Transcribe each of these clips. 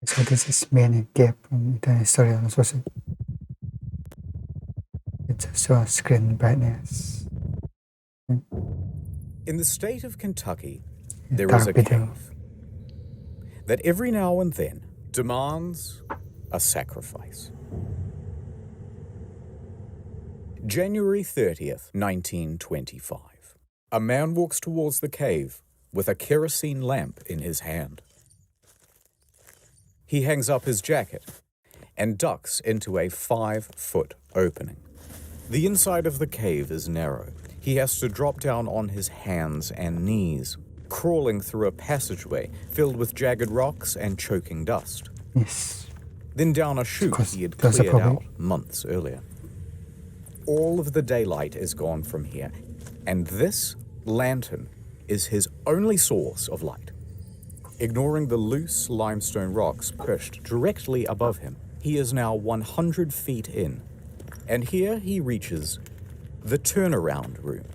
So this is Manincave from internethistorian also. It's also screen brightness. In the state of Kentucky, there is Dark a video. cave that every now and then demands a sacrifice. January 30th, 1925. A man walks towards the cave with a kerosene lamp in his hand. He hangs up his jacket and ducks into a 5-foot opening. The inside of the cave is narrow. He has to drop down on his hands and knees, crawling through a passageway filled with jagged rocks and choking dust. Yes. Then down a chute he had there's a cleared problem. out months earlier. All of the daylight is gone from here, and this lantern is his only source of light. Ignoring the loose limestone rocks perched directly above him, he is now 100 feet in, and here he reaches the turnaround room.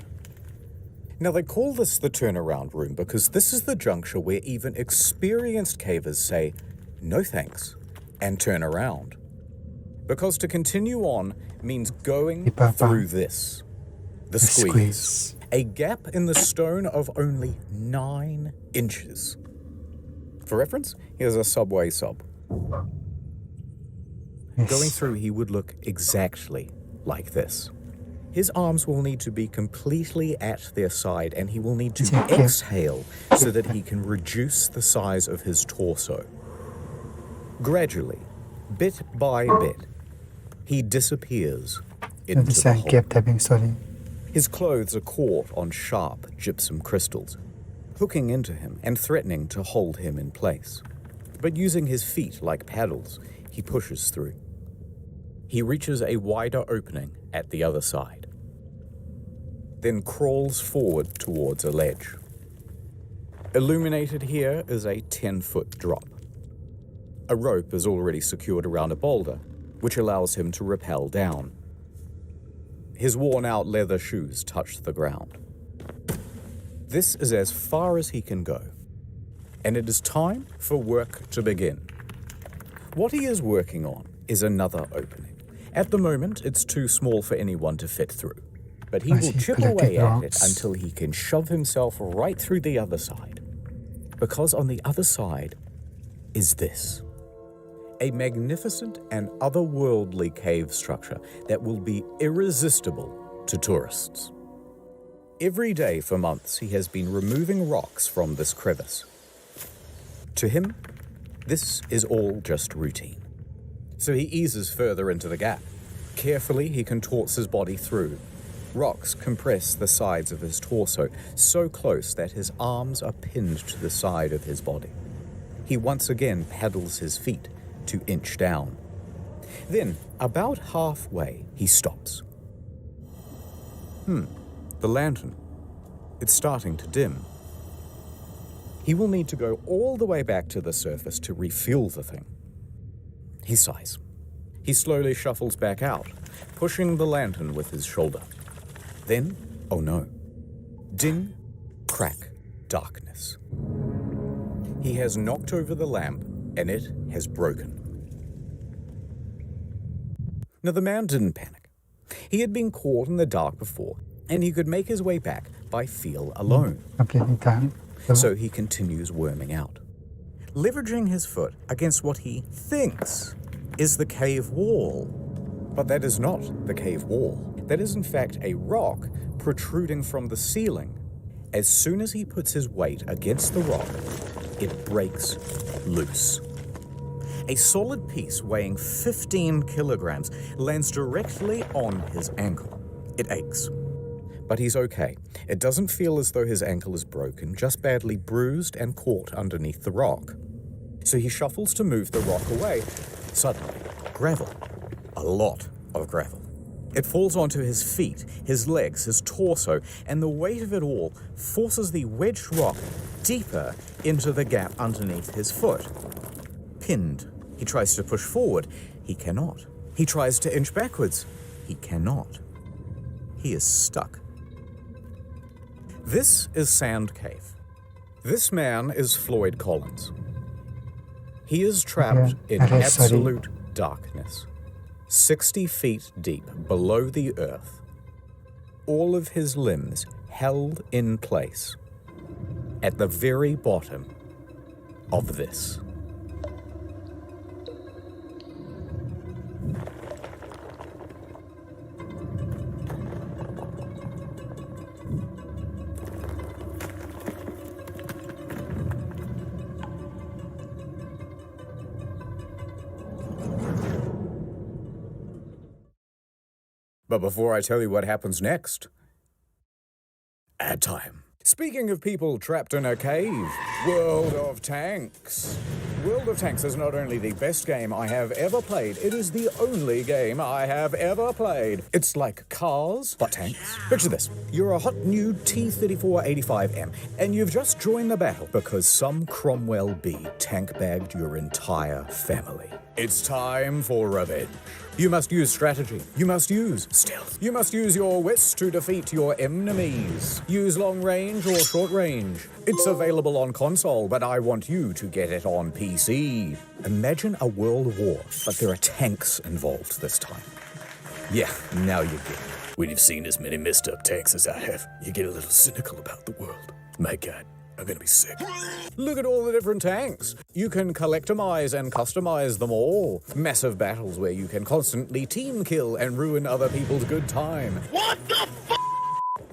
Now, they call this the turnaround room because this is the juncture where even experienced cavers say, no thanks, and turn around. Because to continue on means going through this, the squeeze. A gap in the stone of only 9 inches. For reference, here's a subway sub. Yes. Going through, he would look exactly like this. His arms will need to be completely at their side, and he will need to exhale so that he can reduce the size of his torso. Gradually, bit by bit, he disappears into the hole. Cave diving story. His clothes are caught on sharp gypsum crystals, hooking into him and threatening to hold him in place. But using his feet like paddles, he pushes through. He reaches a wider opening at the other side, then crawls forward towards a ledge. Illuminated here is a 10-foot drop. A rope is already secured around a boulder, which allows him to rappel down. His worn-out leather shoes touch the ground. This is as far as he can go, and it is time for work to begin. What he is working on is another opening. At the moment, it's too small for anyone to fit through, but he will chip away at it until he can shove himself right through the other side. Because on the other side is this. A magnificent and otherworldly cave structure that will be irresistible to tourists. Every day for months, he has been removing rocks from this crevice. To him, this is all just routine. So he eases further into the gap. Carefully, he contorts his body through. Rocks compress the sides of his torso so close that his arms are pinned to the side of his body. He once again paddles his feet to inch down. Then, about halfway, he stops. The lantern. It's starting to dim. He will need to go all the way back to the surface to refuel the thing. He sighs. He slowly shuffles back out, pushing the lantern with his shoulder. Then, oh no. Ding, crack, darkness. He has knocked over the lamp, and it has broken. Now, the man didn't panic. He had been caught in the dark before, and he could make his way back by feel alone. So he continues worming out, leveraging his foot against what he thinks is the cave wall. But that is not the cave wall. That is in fact a rock protruding from the ceiling. As soon as he puts his weight against the rock, it breaks loose. A solid piece weighing 15 kilograms lands directly on his ankle. It aches. But he's okay. It doesn't feel as though his ankle is broken, just badly bruised and caught underneath the rock. So he shuffles to move the rock away. Suddenly, gravel. A lot of gravel. It falls onto his feet, his legs, his torso, and the weight of it all forces the wedged rock deeper into the gap underneath his foot. Pinned. He tries to push forward. He cannot. He tries to inch backwards. He cannot. He is stuck. This is Sand Cave. This man is Floyd Collins. He is trapped in sorry. absolute darkness, 60 feet deep below the earth, all of his limbs held in place at the very bottom of this. But before I tell you what happens next, ad time. Speaking of people trapped in a cave, World of Tanks. World of Tanks is not only the best game I have ever played, it is the only game I have ever played. It's like Cars, but tanks. Picture this. You're a hot new T-34-85M, and you've just joined the battle because some Cromwell B tank-bagged your entire family. It's time for revenge. You must use strategy. You must use stealth. You must use your wits to defeat your enemies. Use long range or short range. It's available on console, but I want you to get it on PC. Imagine a world war, but there are tanks involved this time. Yeah, now you get it. When you've seen as many messed up tanks as I have, you get a little cynical about the world. My God, I'm gonna be sick. Look at all the different tanks. You can collectomize and customize them all. Massive battles where you can constantly team kill and ruin other people's good time. What the f***?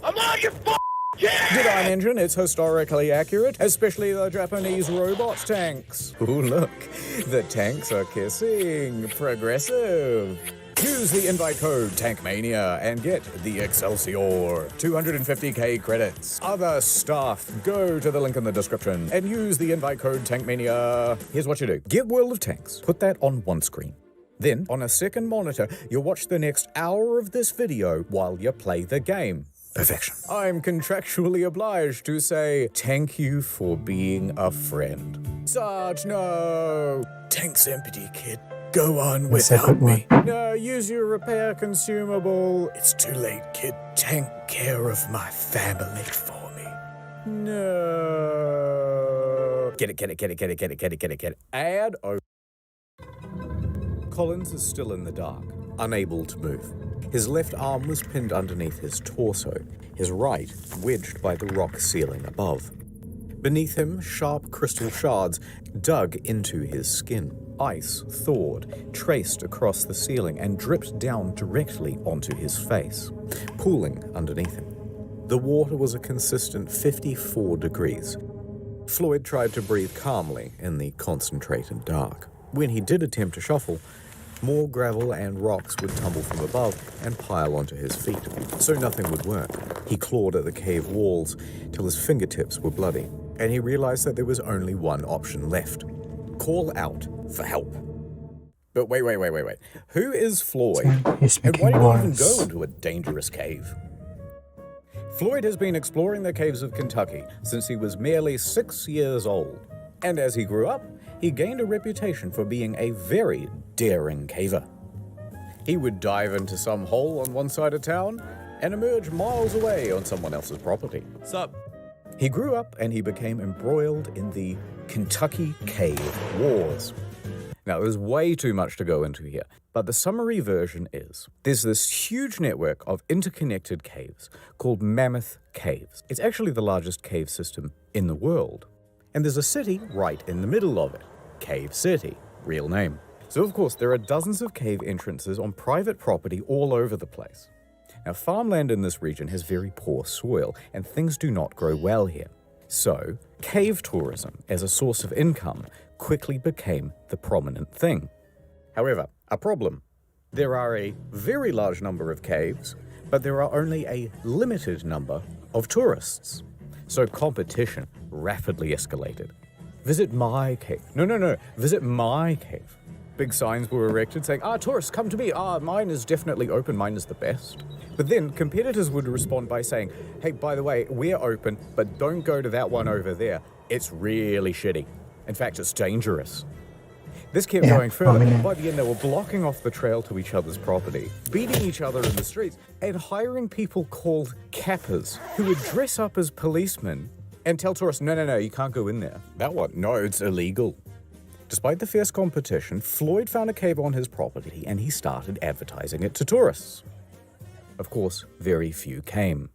I'm on your f***! Did I mention it's historically accurate, especially the Japanese robot tanks? Ooh, look, the tanks are kissing. Progressive. Use the invite code TANKMANIA and get the Excelsior. 250k credits. Other stuff. Go to the link in the description and use the invite code TANKMANIA. Here's what you do. Get World of Tanks. Put that on one screen. Then, on a second monitor, you'll watch the next hour of this video while you play the game. Perfection. I'm contractually obliged to say thank you for being a friend. Sarge, no. Tank's empty, kid. Go on without me. No, use your repair consumable. It's too late, kid. Take care of my family for me. No. Get it. Add over. Collins is still in the dark, unable to move. His left arm was pinned underneath his torso, his right wedged by the rock ceiling above. Beneath him, sharp crystal shards dug into his skin. Ice thawed, traced across the ceiling, and dripped down directly onto his face, pooling underneath him. The water was a consistent 54 degrees. Floyd tried to breathe calmly in the concentrated dark. When he did attempt to shuffle, more gravel and rocks would tumble from above and pile onto his feet, so nothing would work. He clawed at the cave walls till his fingertips were bloody, and he realized that there was only one option left. Call out for help. But wait. Who is Floyd? And why did he even go into a dangerous cave? Floyd has been exploring the caves of Kentucky since he was merely 6 years old. And as he grew up, he gained a reputation for being a very daring caver. He would dive into some hole on one side of town and emerge miles away on someone else's property. Sup? He grew up and he became embroiled in the Kentucky Cave Wars. Now, there's way too much to go into here, but the summary version is there's this huge network of interconnected caves called Mammoth Caves. It's actually the largest cave system in the world. And there's a city right in the middle of it, Cave City, real name. So of course, there are dozens of cave entrances on private property all over the place. Now, farmland in this region has very poor soil, and things do not grow well here. So, cave tourism as a source of income quickly became the prominent thing. However, a problem. There are a very large number of caves, but there are only a limited number of tourists. So competition rapidly escalated. Visit my cave. No. Visit my cave. Big signs were erected saying, tourists, come to me. Mine is definitely open. Mine is the best. But then competitors would respond by saying, hey, by the way, we're open, but don't go to that one over there. It's really shitty. In fact, it's dangerous. This kept going further. By the end, they were blocking off the trail to each other's property, beating each other in the streets, and hiring people called cappers who would dress up as policemen and tell tourists, no, you can't go in there. That one? No, it's illegal. Despite the fierce competition, Floyd found a cave on his property and he started advertising it to tourists. Of course, very few came.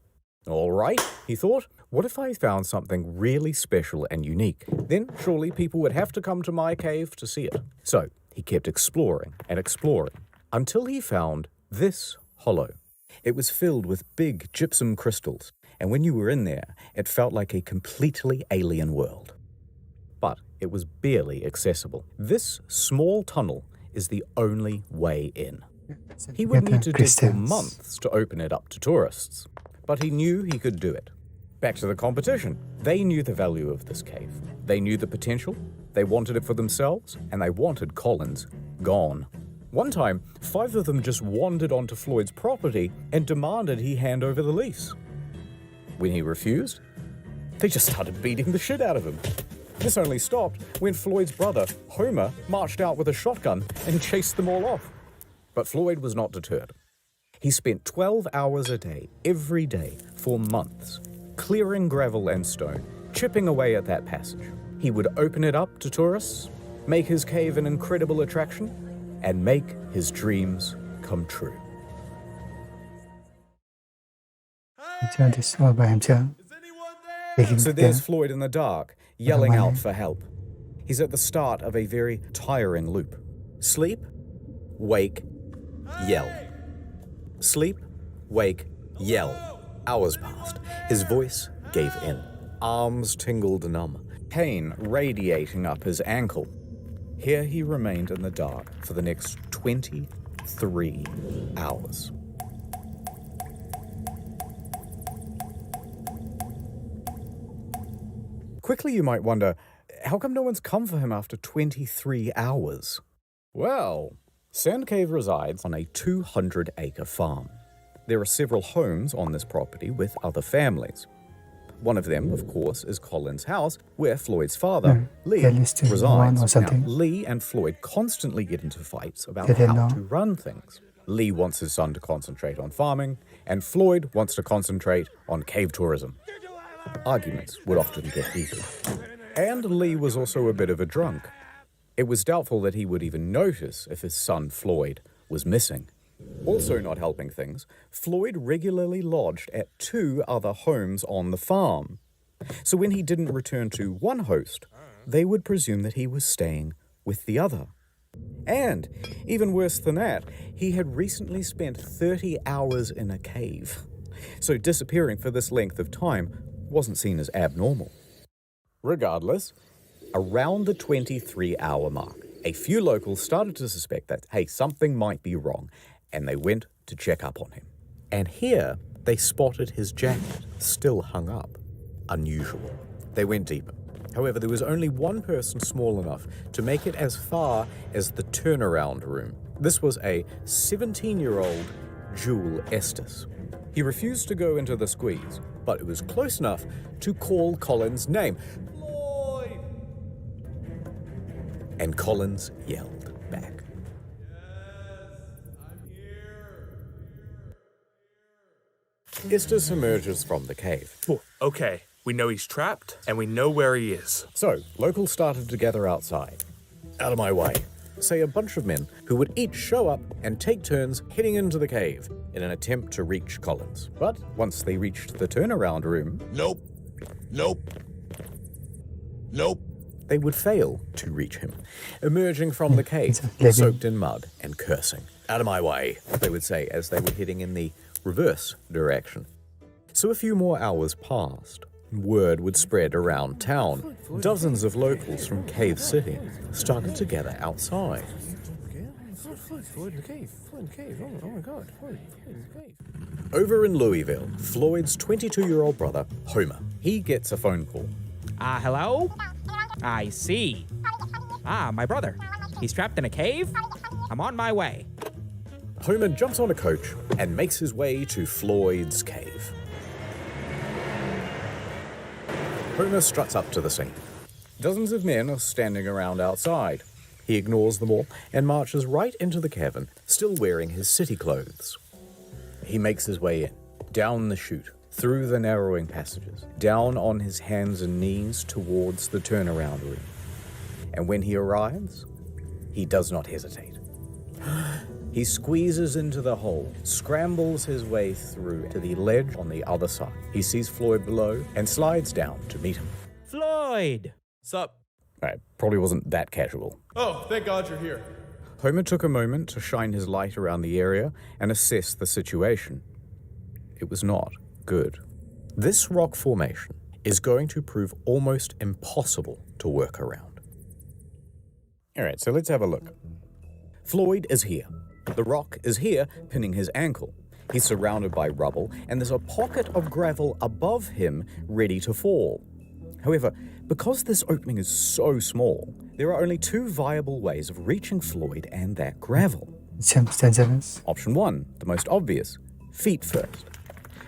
All right, he thought, what if I found something really special and unique? Then surely people would have to come to my cave to see it. So he kept exploring and exploring until he found this hollow. It was filled with big gypsum crystals, and when you were in there, it felt like a completely alien world. But it was barely accessible. This small tunnel is the only way in. He would need to dig for months to open it up to tourists, but he knew he could do it. Back to the competition. They knew the value of this cave. They knew the potential, they wanted it for themselves, and they wanted Collins gone. One time, 5 of them just wandered onto Floyd's property and demanded he hand over the lease. When he refused, they just started beating the shit out of him. This only stopped when Floyd's brother, Homer, marched out with a shotgun and chased them all off. But Floyd was not deterred. He spent 12 hours a day, every day, for months, clearing gravel and stone, chipping away at that passage. He would open it up to tourists, make his cave an incredible attraction, and make his dreams come true. He did this all by himself. So there's Floyd in the dark, yelling out for help. He's at the start of a very tiring loop. Sleep, wake, yell. Sleep, wake, yell. Hours passed. His voice gave in. Arms tingled numb. Pain radiating up his ankle. Here he remained in the dark for the next 23 hours. Quickly you might wonder, how come no one's come for him after 23 hours? Well, Sand Cave resides on a 200-acre farm. There are several homes on this property with other families. One of them, of course, is Colin's house, where Floyd's father, Lee, resides. Now, Lee and Floyd constantly get into fights about how to run things. Lee wants his son to concentrate on farming, and Floyd wants to concentrate on cave tourism. Arguments would often get heated. And Lee was also a bit of a drunk. It was doubtful that he would even notice if his son Floyd was missing. Also not helping things, Floyd regularly lodged at 2 other homes on the farm. So when he didn't return to one host, they would presume that he was staying with the other. And, even worse than that, he had recently spent 30 hours in a cave. So disappearing for this length of time wasn't seen as abnormal. Regardless, around the 23-hour mark, a few locals started to suspect that, hey, something might be wrong, and they went to check up on him. And here, they spotted his jacket still hung up. Unusual. They went deeper. However, there was only one person small enough to make it as far as the turnaround room. This was a 17-year-old Jewel Estes. He refused to go into the squeeze, but it was close enough to call Collins' name. Floyd! And Collins yelled back. Estes emerges from the cave. Oh, okay, we know he's trapped, and we know where he is. So, locals started to gather outside. Out of my way, say a bunch of men who would each show up and take turns heading into the cave in an attempt to reach Collins. But once they reached the turnaround room, Nope. they would fail to reach him, emerging from the cave, soaked in mud and cursing. Out of my way, they would say as they were heading in the reverse direction. So a few more hours passed. Word would spread around town. Dozens of locals from Cave City started to gather outside. Floyd in the cave. Oh my God. Floyd in the cave. Over in Louisville, Floyd's 22-year-old brother, Homer, he gets a phone call. Hello? I see. My brother. He's trapped in a cave? I'm on my way. Homer jumps on a coach and makes his way to Floyd's cave. Homer struts up to the scene. Dozens of men are standing around outside. He ignores them all and marches right into the cavern, still wearing his city clothes. He makes his way in, down the chute, through the narrowing passages, down on his hands and knees towards the turnaround room. And when he arrives, he does not hesitate. He squeezes into the hole, scrambles his way through to the ledge on the other side. He sees Floyd below and slides down to meet him. Floyd! Sup? Right, probably wasn't that casual. Oh, thank God you're here. Homer took a moment to shine his light around the area and assess the situation. It was not good. This rock formation is going to prove almost impossible to work around. All right, so let's have a look. Floyd is here. The rock is here, pinning his ankle. He's surrounded by rubble, and there's a pocket of gravel above him ready to fall. However, because this opening is so small, there are only two viable ways of reaching Floyd and that gravel. Option 1, the most obvious, feet first.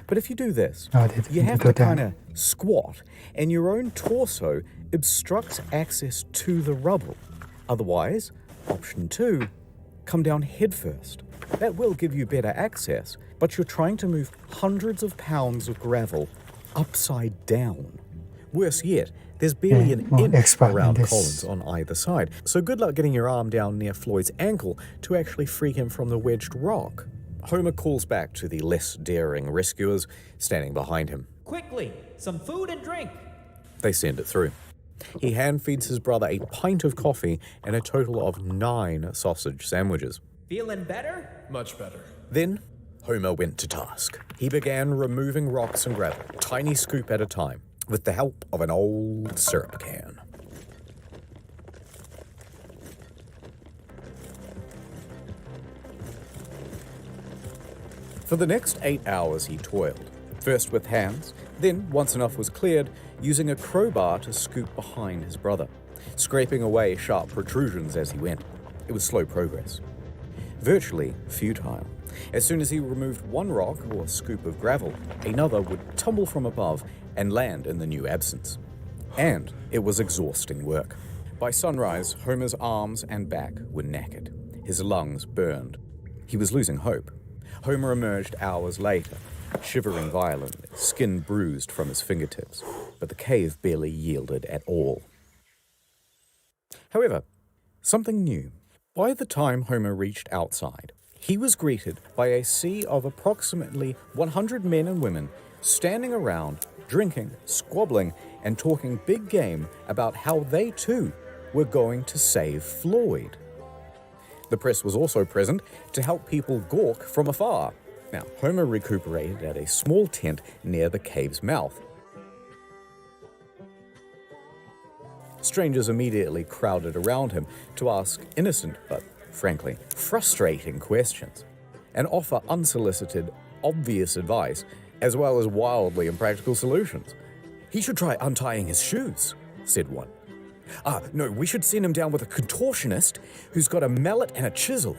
But if you do this, you have to kind of squat, and your own torso obstructs access to the rubble. Otherwise, option 2, come down head first. That will give you better access, but you're trying to move hundreds of pounds of gravel upside down. Worse yet, there's barely an inch around Collins on either side, so good luck getting your arm down near Floyd's ankle to actually free him from the wedged rock. Homer calls back to the less daring rescuers standing behind him. Quickly, some food and drink. They send it through. He hand-feeds his brother a pint of coffee and a total of 9 sausage sandwiches. Feeling better? Much better. Then, Homer went to task. He began removing rocks and gravel, tiny scoop at a time, with the help of an old syrup can. For the next 8 hours he toiled, first with hands, then, once enough was cleared, using a crowbar to scoop behind his brother, scraping away sharp protrusions as he went. It was slow progress. Virtually futile. As soon as he removed one rock or scoop of gravel, another would tumble from above and land in the new absence. And it was exhausting work. By sunrise, Homer's arms and back were knackered. His lungs burned. He was losing hope. Homer emerged hours later, shivering violently, skin bruised from his fingertips, but the cave barely yielded at all. However, something new. By the time Homer reached outside, he was greeted by a sea of approximately 100 men and women standing around, drinking, squabbling, and talking big game about how they too were going to save Floyd. The press was also present to help people gawk from afar. Now, Homer recuperated at a small tent near the cave's mouth. Strangers immediately crowded around him to ask innocent but, frankly, frustrating questions, and offer unsolicited, obvious advice, as well as wildly impractical solutions. "He should try untying his shoes," said one. "No, we should send him down with a contortionist who's got a mallet and a chisel.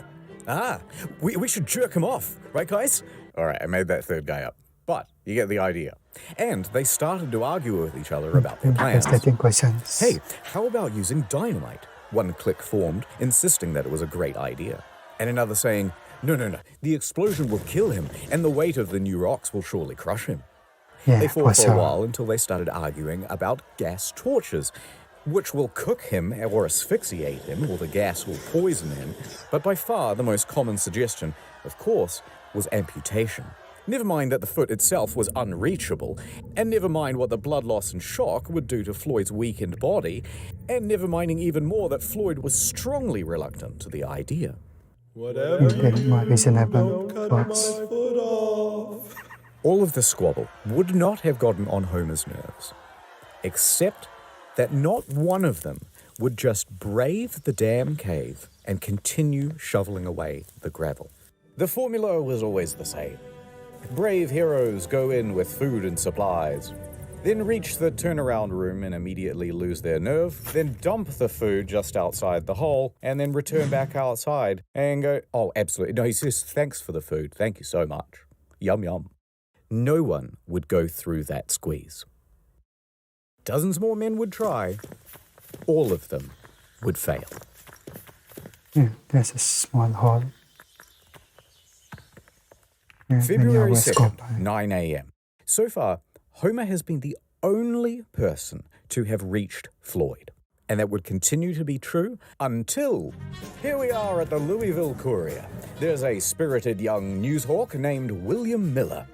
We should jerk him off, right, guys?" All right, I made that third guy up, but you get the idea. And they started to argue with each other about their plans. "Hey, how about using dynamite?" One clique formed, insisting that it was a great idea. And another saying, No, the explosion will kill him, and the weight of the new rocks will surely crush him." They fought for a while until they started arguing about gas torches, which will cook him or asphyxiate him, or the gas will poison him. But by far the most common suggestion, of course, was amputation. Never mind that the foot itself was unreachable, and never mind what the blood loss and shock would do to Floyd's weakened body, and never minding even more that Floyd was strongly reluctant to the idea. Whatever you do, don't cut my foot off. All of the squabble would not have gotten on Homer's nerves, except that not one of them would just brave the damn cave and continue shoveling away the gravel. The formula was always the same. Brave heroes go in with food and supplies, then reach the turnaround room and immediately lose their nerve, then dump the food just outside the hole, and then return back outside and go, "Oh, absolutely. No," he says, "Thanks for the food. Thank you so much. Yum, yum." No one would go through that squeeze. Dozens more men would try. All of them would fail. There's a small hall. February 2nd, 9 a.m. So far, Homer has been the only person to have reached Floyd. And that would continue to be true until here we are at the Louisville Courier. There's a spirited young newshawk named William Miller.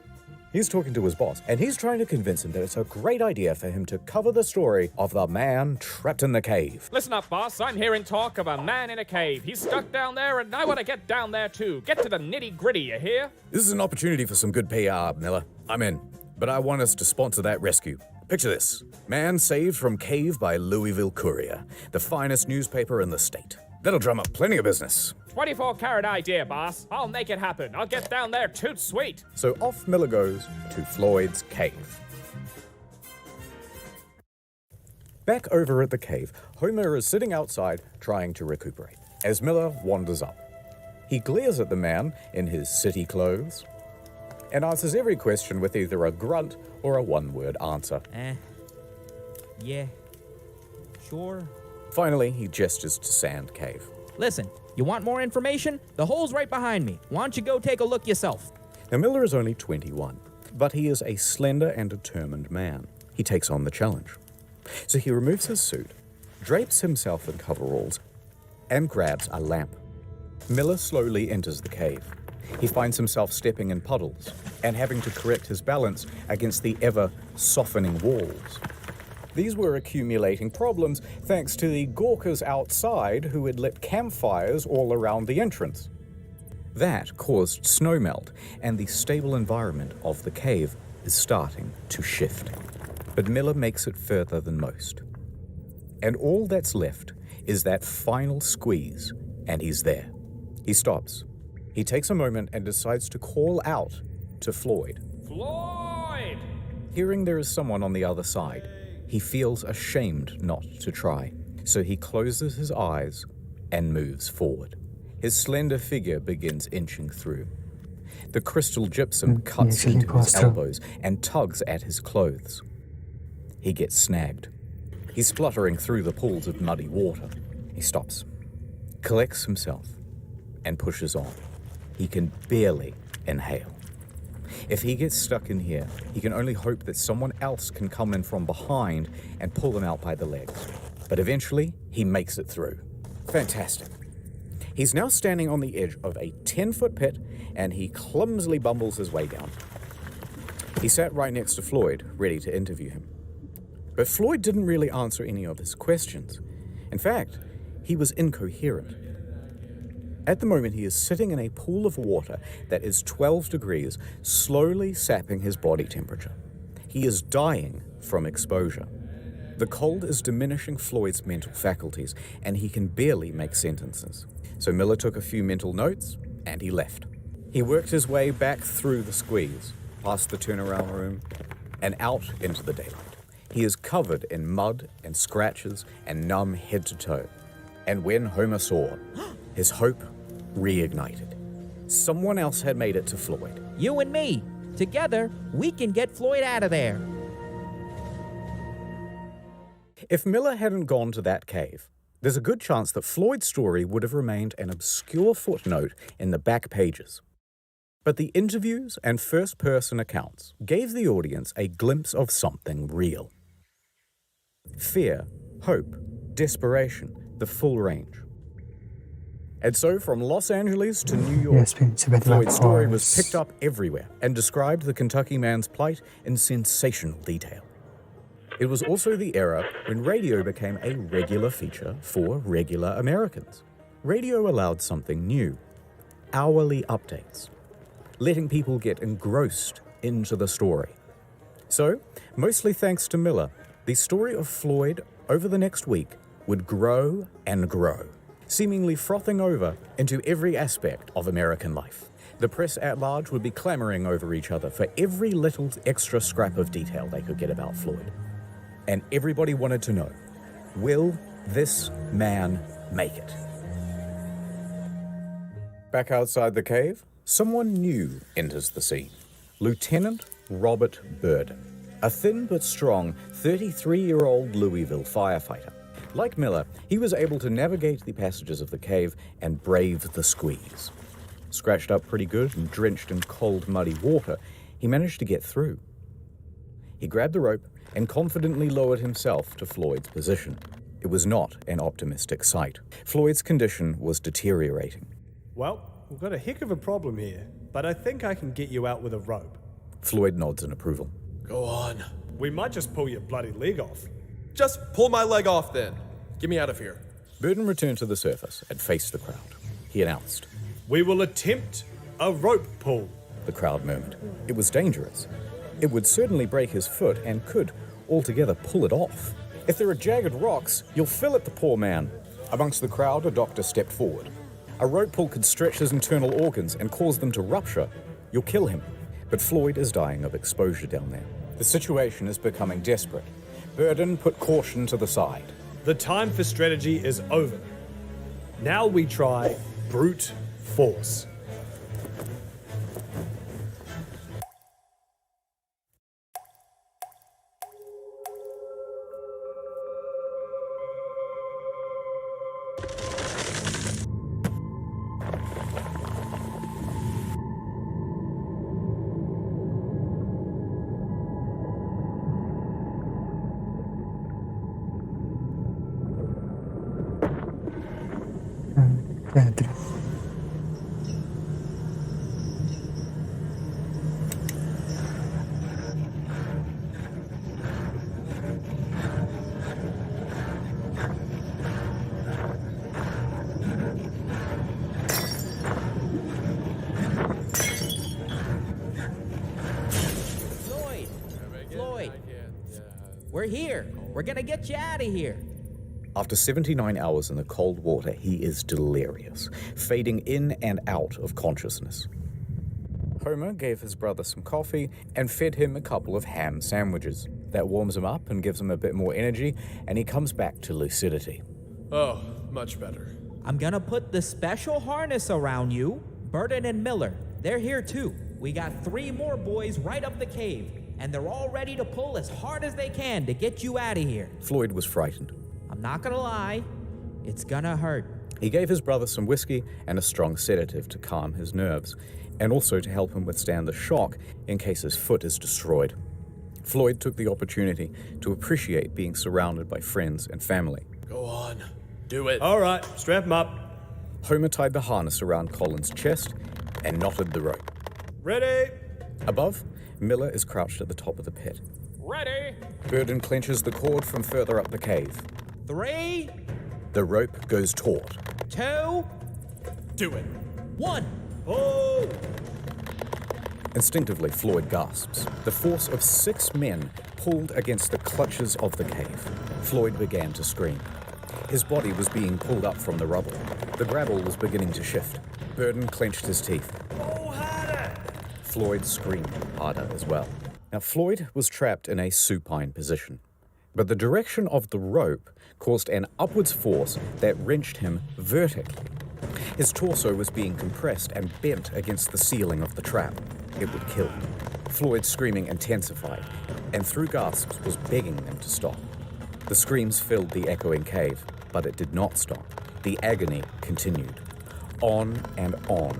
He's talking to his boss, and he's trying to convince him that it's a great idea for him to cover the story of the man trapped in the cave. Listen up, boss. I'm hearing talk of a man in a cave. He's stuck down there, and I want to get down there, too. Get to the nitty-gritty, you hear? This is an opportunity for some good PR, Miller. I'm in. But I want us to sponsor that rescue. Picture this. Man saved from cave by Louisville Courier, the finest newspaper in the state. That'll drum up plenty of business. 24-carat idea, boss. I'll make it happen. I'll get down there toot sweet. So off Miller goes to Floyd's cave. Back over at the cave, Homer is sitting outside trying to recuperate as Miller wanders up. He glares at the man in his city clothes and answers every question with either a grunt or a one-word answer. Yeah. Sure. Finally, he gestures to Sand Cave. Listen, you want more information? The hole's right behind me. Why don't you go take a look yourself? Now, Miller is only 21, but he is a slender and determined man. He takes on the challenge. So he removes his suit, drapes himself in coveralls, and grabs a lamp. Miller slowly enters the cave. He finds himself stepping in puddles and having to correct his balance against the ever-softening walls. These were accumulating problems thanks to the gawkers outside who had lit campfires all around the entrance. That caused snowmelt, and the stable environment of the cave is starting to shift. But Miller makes it further than most. And all that's left is that final squeeze, and he's there. He stops. He takes a moment and decides to call out to Floyd. Floyd! Hearing there is someone on the other side, he feels ashamed not to try, so he closes his eyes and moves forward. His slender figure begins inching through. The crystal gypsum cuts into his elbows and tugs at his clothes. He gets snagged. He's spluttering through the pools of muddy water. He stops, collects himself, and pushes on. He can barely inhale. If he gets stuck in here, he can only hope that someone else can come in from behind and pull him out by the legs. But eventually, he makes it through. Fantastic. He's now standing on the edge of a 10-foot pit, and he clumsily bumbles his way down. He sat right next to Floyd, ready to interview him. But Floyd didn't really answer any of his questions. In fact, he was incoherent. At the moment, he is sitting in a pool of water that is 12 degrees, slowly sapping his body temperature. He is dying from exposure. The cold is diminishing Floyd's mental faculties, and he can barely make sentences. So Miller took a few mental notes, and he left. He worked his way back through the squeeze, past the turnaround room, and out into the daylight. He is covered in mud and scratches and numb head to toe. And when Homer saw, his hope reignited. Someone else had made it to Floyd. You and me. Together, we can get Floyd out of there. If Miller hadn't gone to that cave, there's a good chance that Floyd's story would have remained an obscure footnote in the back pages. But the interviews and first-person accounts gave the audience a glimpse of something real. Fear, hope, desperation, the full range. And so from Los Angeles to New York, Floyd's story was picked up everywhere and described the Kentucky man's plight in sensational detail. It was also the era when radio became a regular feature for regular Americans. Radio allowed something new, hourly updates, letting people get engrossed into the story. So, mostly thanks to Miller, the story of Floyd over the next week would grow and grow, seemingly frothing over into every aspect of American life. The press at large would be clamoring over each other for every little extra scrap of detail they could get about Floyd. And everybody wanted to know, will this man make it? Back outside the cave, someone new enters the scene. Lieutenant Robert Burden, a thin but strong 33-year-old Louisville firefighter. Like Miller, he was able to navigate the passages of the cave and brave the squeeze. Scratched up pretty good and drenched in cold, muddy water, he managed to get through. He grabbed the rope and confidently lowered himself to Floyd's position. It was not an optimistic sight. Floyd's condition was deteriorating. Well, we've got a heck of a problem here, but I think I can get you out with a rope. Floyd nods in approval. Go on. We might just pull your bloody leg off. Just pull my leg off then. Get me out of here. Burden returned to the surface and faced the crowd. He announced, We will attempt a rope pull. The crowd murmured. It was dangerous. It would certainly break his foot and could altogether pull it off. If there are jagged rocks, you'll fill it, the poor man. Amongst the crowd, a doctor stepped forward. A rope pull could stretch his internal organs and cause them to rupture. You'll kill him. But Floyd is dying of exposure down there. The situation is becoming desperate. Burden put caution to the side. The time for strategy is over. Now we try brute force. Dentro. Floyd, we're here. We're gonna get you out of here. After 79 hours in the cold water, he is delirious, fading in and out of consciousness. Homer gave his brother some coffee and fed him a couple of ham sandwiches. That warms him up and gives him a bit more energy, and he comes back to lucidity. Oh, much better. I'm gonna put the special harness around you. Burden and Miller, they're here too. We got 3 more boys right up the cave, and they're all ready to pull as hard as they can to get you out of here. Floyd was frightened. I'm not gonna lie, it's gonna hurt. He gave his brother some whiskey and a strong sedative to calm his nerves, and also to help him withstand the shock in case his foot is destroyed. Floyd took the opportunity to appreciate being surrounded by friends and family. Go on. Do it. All right, strap him up. Homer tied the harness around Colin's chest and knotted the rope. Ready? Above, Miller is crouched at the top of the pit. Ready? Burden clenches the cord from further up the cave. 3, The rope goes taut. 2, Do it. 1. Oh! Instinctively, Floyd gasps. The force of 6 men pulled against the clutches of the cave. Floyd began to scream. His body was being pulled up from the rubble. The gravel was beginning to shift. Burden clenched his teeth. Oh, harder! Floyd screamed harder as well. Now, Floyd was trapped in a supine position, but the direction of the rope caused an upwards force that wrenched him vertically. His torso was being compressed and bent against the ceiling of the trap. It would kill him. Floyd's screaming intensified, and through gasps was begging them to stop. The screams filled the echoing cave, but it did not stop. The agony continued, on and on,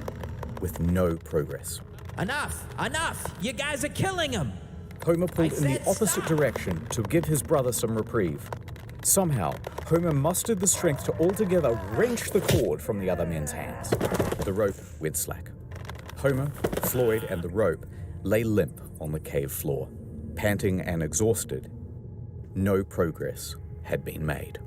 with no progress. Enough! Enough! You guys are killing him! Homer pulled I in the said opposite stop. direction to give his brother some reprieve. Somehow, Homer mustered the strength to altogether wrench the cord from the other men's hands. The rope went slack. Homer, Floyd, and the rope lay limp on the cave floor, panting and exhausted. No progress had been made.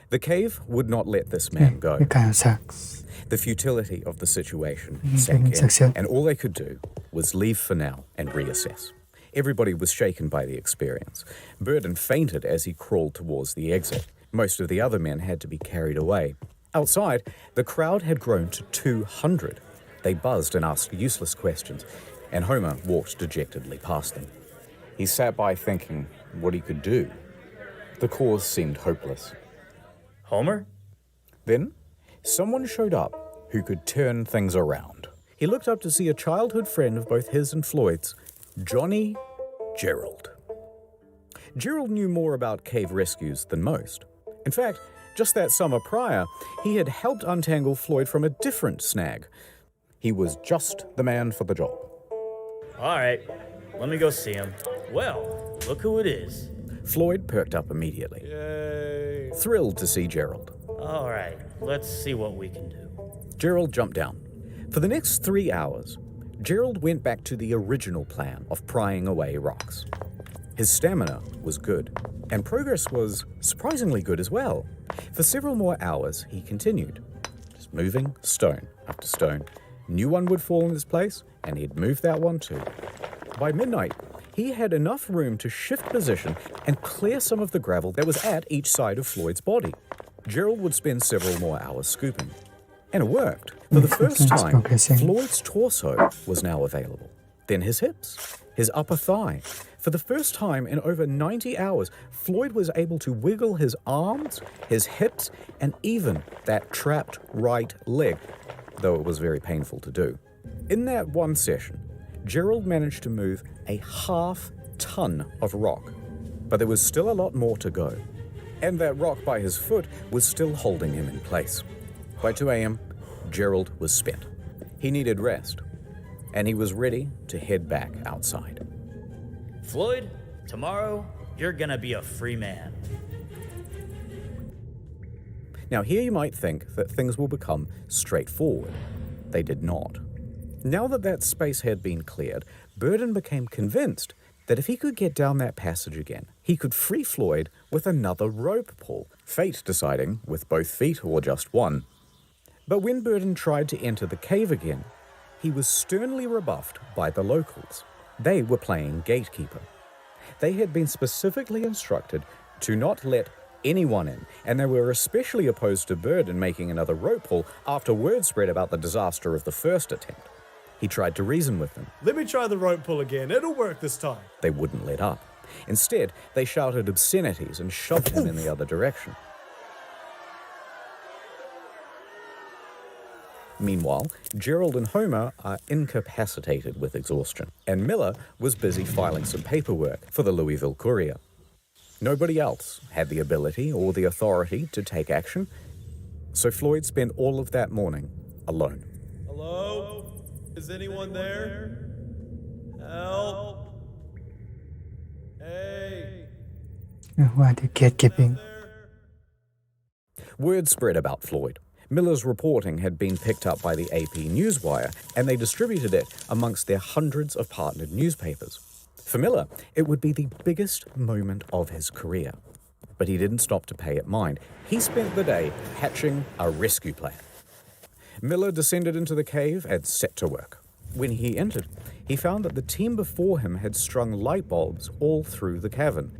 The cave would not let this man go. Kind of sucks. The futility of the situation sank in, and all they could do was leave for now and reassess. Everybody was shaken by the experience. Burden fainted as he crawled towards the exit. Most of the other men had to be carried away. Outside, the crowd had grown to 200. They buzzed and asked useless questions, and Homer walked dejectedly past them. He sat by thinking what he could do. The cause seemed hopeless. Homer? Then, someone showed up who could turn things around. He looked up to see a childhood friend of both his and Floyd's, Johnny Gerald. Gerald knew more about cave rescues than most. In fact, just that summer prior, he had helped untangle Floyd from a different snag. He was just the man for the job. All right, let me go see him. Well, look who it is. Floyd perked up immediately, Yay. thrilled to see Gerald. All right, let's see what we can do. Gerald jumped down. For the next 3 hours, Gerald went back to the original plan of prying away rocks. His stamina was good, and progress was surprisingly good as well. For several more hours, he continued, just moving stone after stone. New one would fall in his place, and he'd move that one too. By midnight, he had enough room to shift position and clear some of the gravel that was at each side of Floyd's body. Gerald would spend several more hours scooping. And it worked. For the first time, Floyd's torso was now available. Then his hips, his upper thigh. For the first time in over 90 hours, Floyd was able to wiggle his arms, his hips, and even that trapped right leg, though it was very painful to do. In that one session, Gerald managed to move a half-ton of rock, but there was still a lot more to go. And that rock by his foot was still holding him in place. By 2 a.m., Gerald was spent. He needed rest, and he was ready to head back outside. Floyd, tomorrow, you're gonna be a free man. Now here you might think that things will become straightforward. They did not. Now that space had been cleared, Burden became convinced that if he could get down that passage again, he could free Floyd with another rope pull, fate deciding with both feet or just one. But when Burden tried to enter the cave again, he was sternly rebuffed by the locals. They were playing gatekeeper. They had been specifically instructed to not let anyone in, and they were especially opposed to Burden making another rope pull after word spread about the disaster of the first attempt. He tried to reason with them. Let me try the rope pull again. It'll work this time. They wouldn't let up. Instead, they shouted obscenities and shoved him in the other direction. Meanwhile, Gerald and Homer are incapacitated with exhaustion, and Miller was busy filing some paperwork for the Louisville Courier. Nobody else had the ability or the authority to take action, so Floyd spent all of that morning alone. Hello? Is anyone there? Help? Hey? Why the gatekeeping? Word spread about Floyd. Miller's reporting had been picked up by the AP Newswire, and they distributed it amongst their hundreds of partnered newspapers. For Miller, it would be the biggest moment of his career. But he didn't stop to pay it mind. He spent the day hatching a rescue plan. Miller descended into the cave and set to work. When he entered, he found that the team before him had strung light bulbs all through the cavern,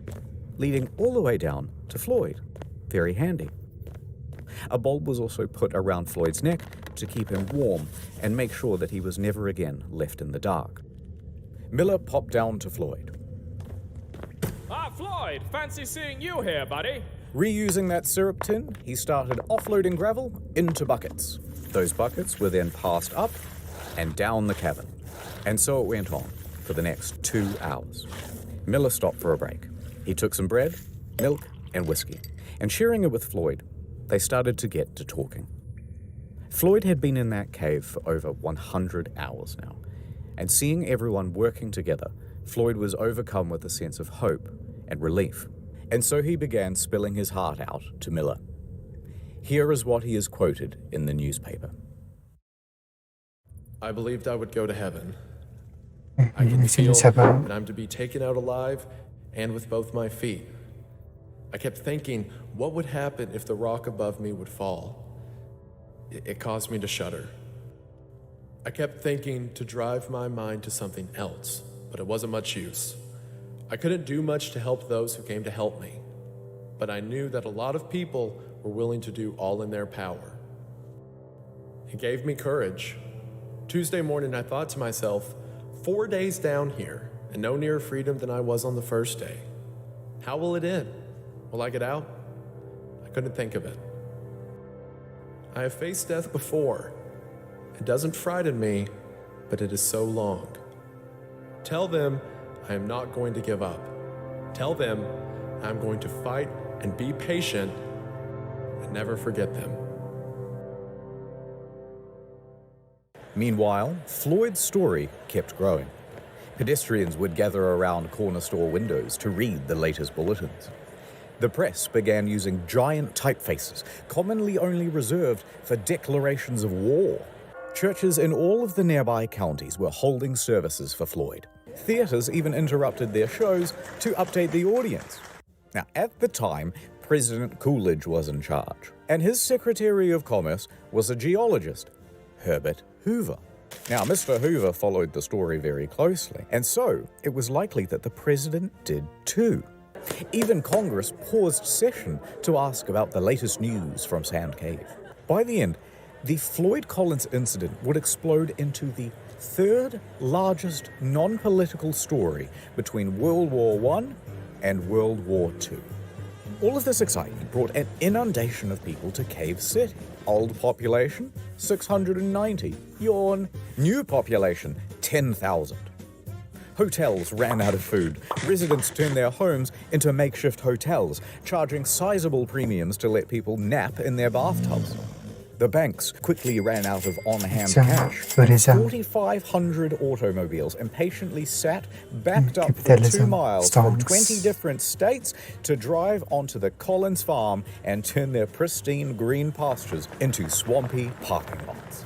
leading all the way down to Floyd. Very handy. A bulb was also put around Floyd's neck to keep him warm and make sure that he was never again left in the dark. Miller popped down to Floyd. Ah, Floyd, fancy seeing you here, buddy. Reusing that syrup tin, he started offloading gravel into buckets. Those buckets were then passed up and down the cavern. And so it went on for the next 2 hours. Miller stopped for a break. He took some bread, milk, and whiskey, and sharing it with Floyd, they started to get to talking. Floyd had been in that cave for over 100 hours now, and seeing everyone working together, Floyd was overcome with a sense of hope and relief. And so he began spilling his heart out to Miller. Here is what he is quoted in the newspaper. I believed I would go to heaven. I I can feel that that I'm to be taken out alive and with both my feet. I kept thinking, what would happen if the rock above me would fall? It caused me to shudder. I kept thinking to drive my mind to something else, but it wasn't much use. I couldn't do much to help those who came to help me, but I knew that a lot of people were willing to do all in their power. It gave me courage. Tuesday morning, I thought to myself, 4 days down here, and no nearer freedom than I was on the first day. How will it end? Will I get out? I couldn't think of it. I have faced death before. It doesn't frighten me, but it is so long. Tell them I am not going to give up. Tell them I'm going to fight and be patient and never forget them. Meanwhile, Floyd's story kept growing. Pedestrians would gather around corner store windows to read the latest bulletins. The press began using giant typefaces, commonly only reserved for declarations of war. Churches in all of the nearby counties were holding services for Floyd. Theaters even interrupted their shows to update the audience. Now, at the time, President Coolidge was in charge, and his Secretary of Commerce was a geologist, Herbert Hoover. Now, Mr. Hoover followed the story very closely, and so it was likely that the president did too. Even Congress paused session to ask about the latest news from Sand Cave. By the end, the Floyd Collins incident would explode into the third largest non-political story between World War I and World War II. All of this excitement brought an inundation of people to Cave City. Old population, 690. Yawn. New population, 10,000. Hotels ran out of food. Residents turned their homes into makeshift hotels, charging sizable premiums to let people nap in their bathtubs. The banks quickly ran out of on-hand cash. 4,500 automobiles impatiently sat, backed up for 2 miles from 20 different states to drive onto the Collins farm and turn their pristine green pastures into swampy parking lots.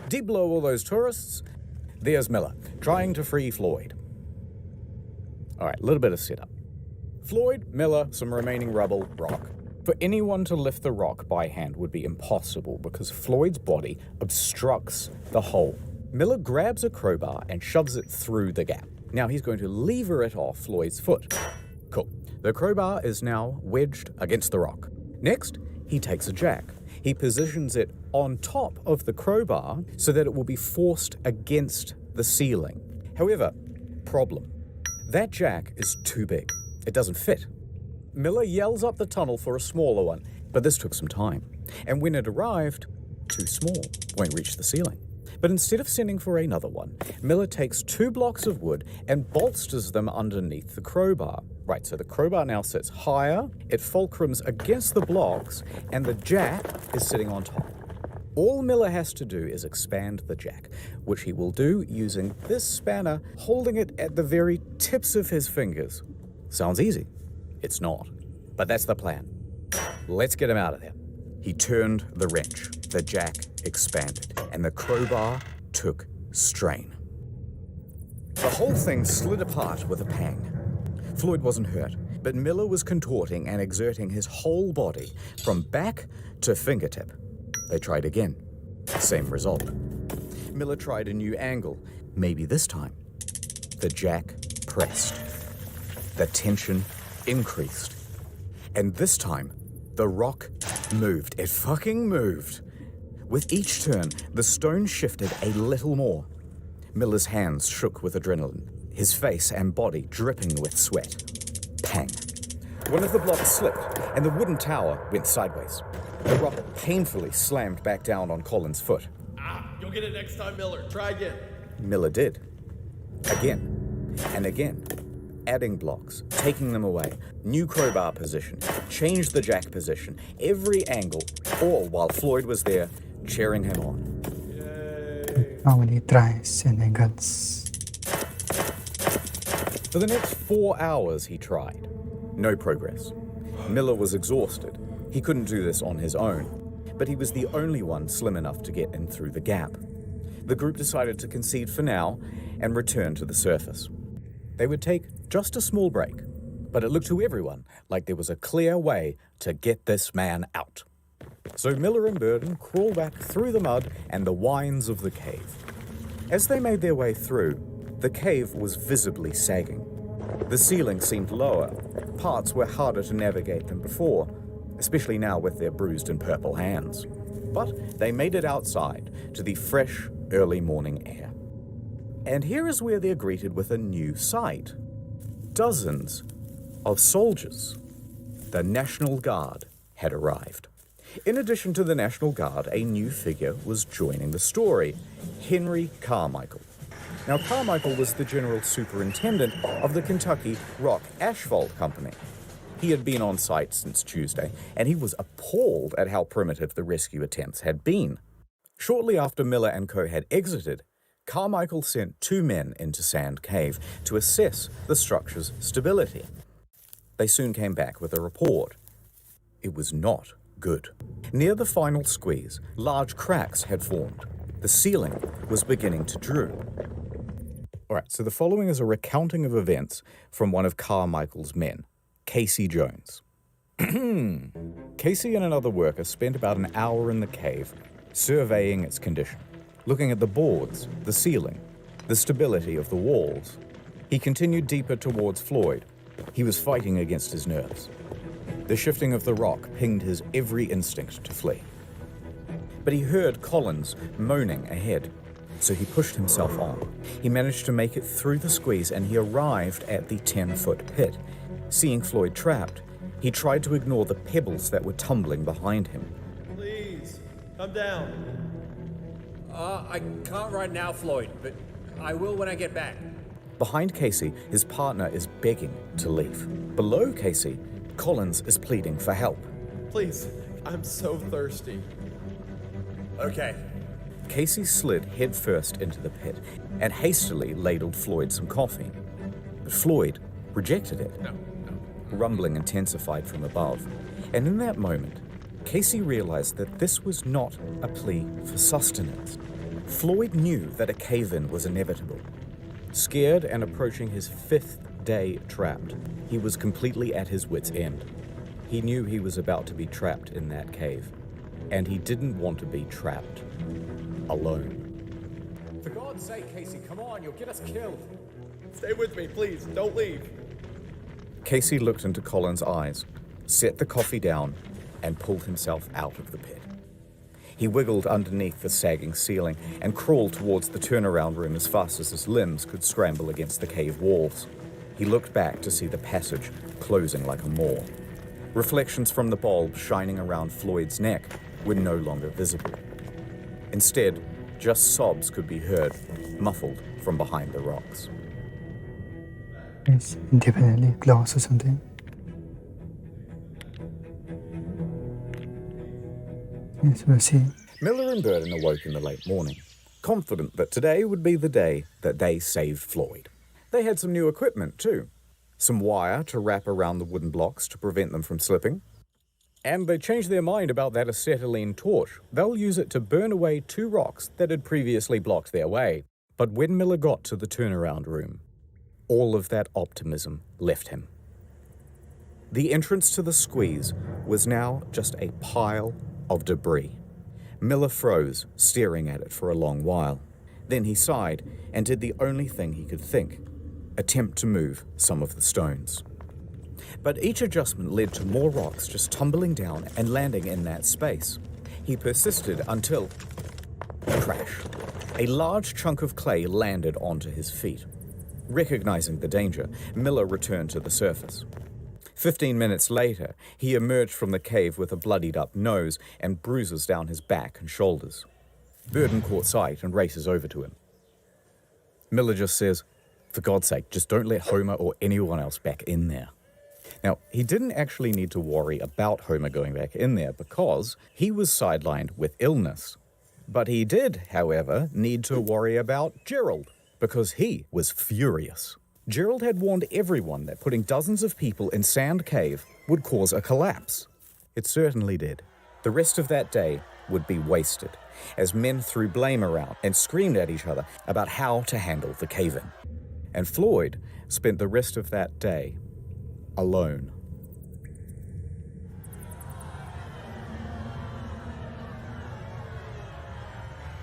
Deep below all those tourists, there's Miller, trying to free Floyd. All right, a little bit of setup. Floyd, Miller, some remaining rubble, rock. For anyone to lift the rock by hand would be impossible because Floyd's body obstructs the hole. Miller grabs a crowbar and shoves it through the gap. Now he's going to lever it off Floyd's foot. Cool. The crowbar is now wedged against the rock. Next, he takes a jack. He positions it on top of the crowbar so that it will be forced against the ceiling. However, problem. That jack is too big. It doesn't fit. Miller yells up the tunnel for a smaller one, but this took some time. And when it arrived, too small, won't reach the ceiling. But instead of sending for another one, Miller takes 2 blocks of wood and bolsters them underneath the crowbar. Right, so the crowbar now sits higher, it fulcrums against the blocks, and the jack is sitting on top. All Miller has to do is expand the jack, which he will do using this spanner, holding it at the very tips of his fingers. Sounds easy. It's not. But that's the plan. Let's get him out of there. He turned the wrench. The jack expanded, and the crowbar took strain. The whole thing slid apart with a pang. Floyd wasn't hurt, but Miller was contorting and exerting his whole body from back to fingertip. They tried again. Same result. Miller tried a new angle. Maybe this time. The jack pressed. The tension increased. And this time, the rock moved. It fucking moved. With each turn, the stone shifted a little more. Miller's hands shook with adrenaline, his face and body dripping with sweat. Pang. One of the blocks slipped, and the wooden tower went sideways. The rock painfully slammed back down on Colin's foot. You'll get it next time, Miller. Try again. Miller did. Again. And again. Adding blocks, taking them away, new crowbar position, changed the jack position, every angle, all while Floyd was there, cheering him on. How many tries and angles? For the next 4 hours he tried. No progress. Miller was exhausted. He couldn't do this on his own, but he was the only one slim enough to get in through the gap. The group decided to concede for now and return to the surface. They would take just a small break, but it looked to everyone like there was a clear way to get this man out. So Miller and Burden crawled back through the mud and the wines of the cave. As they made their way through, the cave was visibly sagging. The ceiling seemed lower. Parts were harder to navigate than before, especially now with their bruised and purple hands. But they made it outside to the fresh, early morning air. And here is where they're greeted with a new sight. Dozens of soldiers. The National Guard had arrived. In addition to the National Guard, a new figure was joining the story, Henry Carmichael. Now, Carmichael was the general superintendent of the Kentucky Rock Asphalt Company. He had been on site since Tuesday, and he was appalled at how primitive the rescue attempts had been. Shortly after Miller and co. had exited, Carmichael sent 2 men into Sand Cave to assess the structure's stability. They soon came back with a report. It was not good. Near the final squeeze, large cracks had formed. The ceiling was beginning to droop. All right, so the following is a recounting of events from one of Carmichael's men, Casey Jones. Casey and another worker spent about an hour in the cave, surveying its condition, looking at the boards, the ceiling, the stability of the walls. He continued deeper towards Floyd. He was fighting against his nerves. The shifting of the rock pinged his every instinct to flee. But he heard Collins moaning ahead, so he pushed himself on. He managed to make it through the squeeze and he arrived at the 10-foot pit. Seeing Floyd trapped, he tried to ignore the pebbles that were tumbling behind him. Please, come down. I can't right now, Floyd, but I will when I get back. Behind Casey, his partner is begging to leave. Below Casey, Collins is pleading for help. Please, I'm so thirsty. Okay. Casey slid headfirst into the pit and hastily ladled Floyd some coffee. But Floyd rejected it. No. Rumbling intensified from above. And in that moment, Casey realized that this was not a plea for sustenance. Floyd knew that a cave-in was inevitable. Scared and approaching his 5th day trapped, he was completely at his wit's end. He knew he was about to be trapped in that cave, and he didn't want to be trapped alone. For God's sake, Casey, come on, you'll get us killed. Stay with me, please. Don't leave. Casey looked into Colin's eyes, set the coffee down, and pulled himself out of the pit. He wiggled underneath the sagging ceiling and crawled towards the turnaround room as fast as his limbs could scramble against the cave walls. He looked back to see the passage closing like a maw. Reflections from the bulb shining around Floyd's neck were no longer visible. Instead, just sobs could be heard, muffled from behind the rocks. Yes, definitely glass or something. Yes, we'll see. Miller and Burden awoke in the late morning, confident that today would be the day that they saved Floyd. They had some new equipment too. Some wire to wrap around the wooden blocks to prevent them from slipping. And they changed their mind about that acetylene torch. They'll use it to burn away 2 rocks that had previously blocked their way. But when Miller got to the turnaround room, all of that optimism left him. The entrance to the squeeze was now just a pile of debris. Miller froze, staring at it for a long while. Then he sighed and did the only thing he could think, attempt to move some of the stones. But each adjustment led to more rocks just tumbling down and landing in that space. He persisted until... crash. A large chunk of clay landed onto his feet. Recognizing the danger, Miller returned to the surface. 15 minutes later, he emerged from the cave with a bloodied-up nose and bruises down his back and shoulders. Burden caught sight and races over to him. Miller just says, "For God's sake, just don't let Homer or anyone else back in there." Now, he didn't actually need to worry about Homer going back in there because he was sidelined with illness. But he did, however, need to worry about Gerald, because he was furious. Gerald had warned everyone that putting dozens of people in Sand Cave would cause a collapse. It certainly did. The rest of that day would be wasted, as men threw blame around and screamed at each other about how to handle the cave-in. And Floyd spent the rest of that day alone.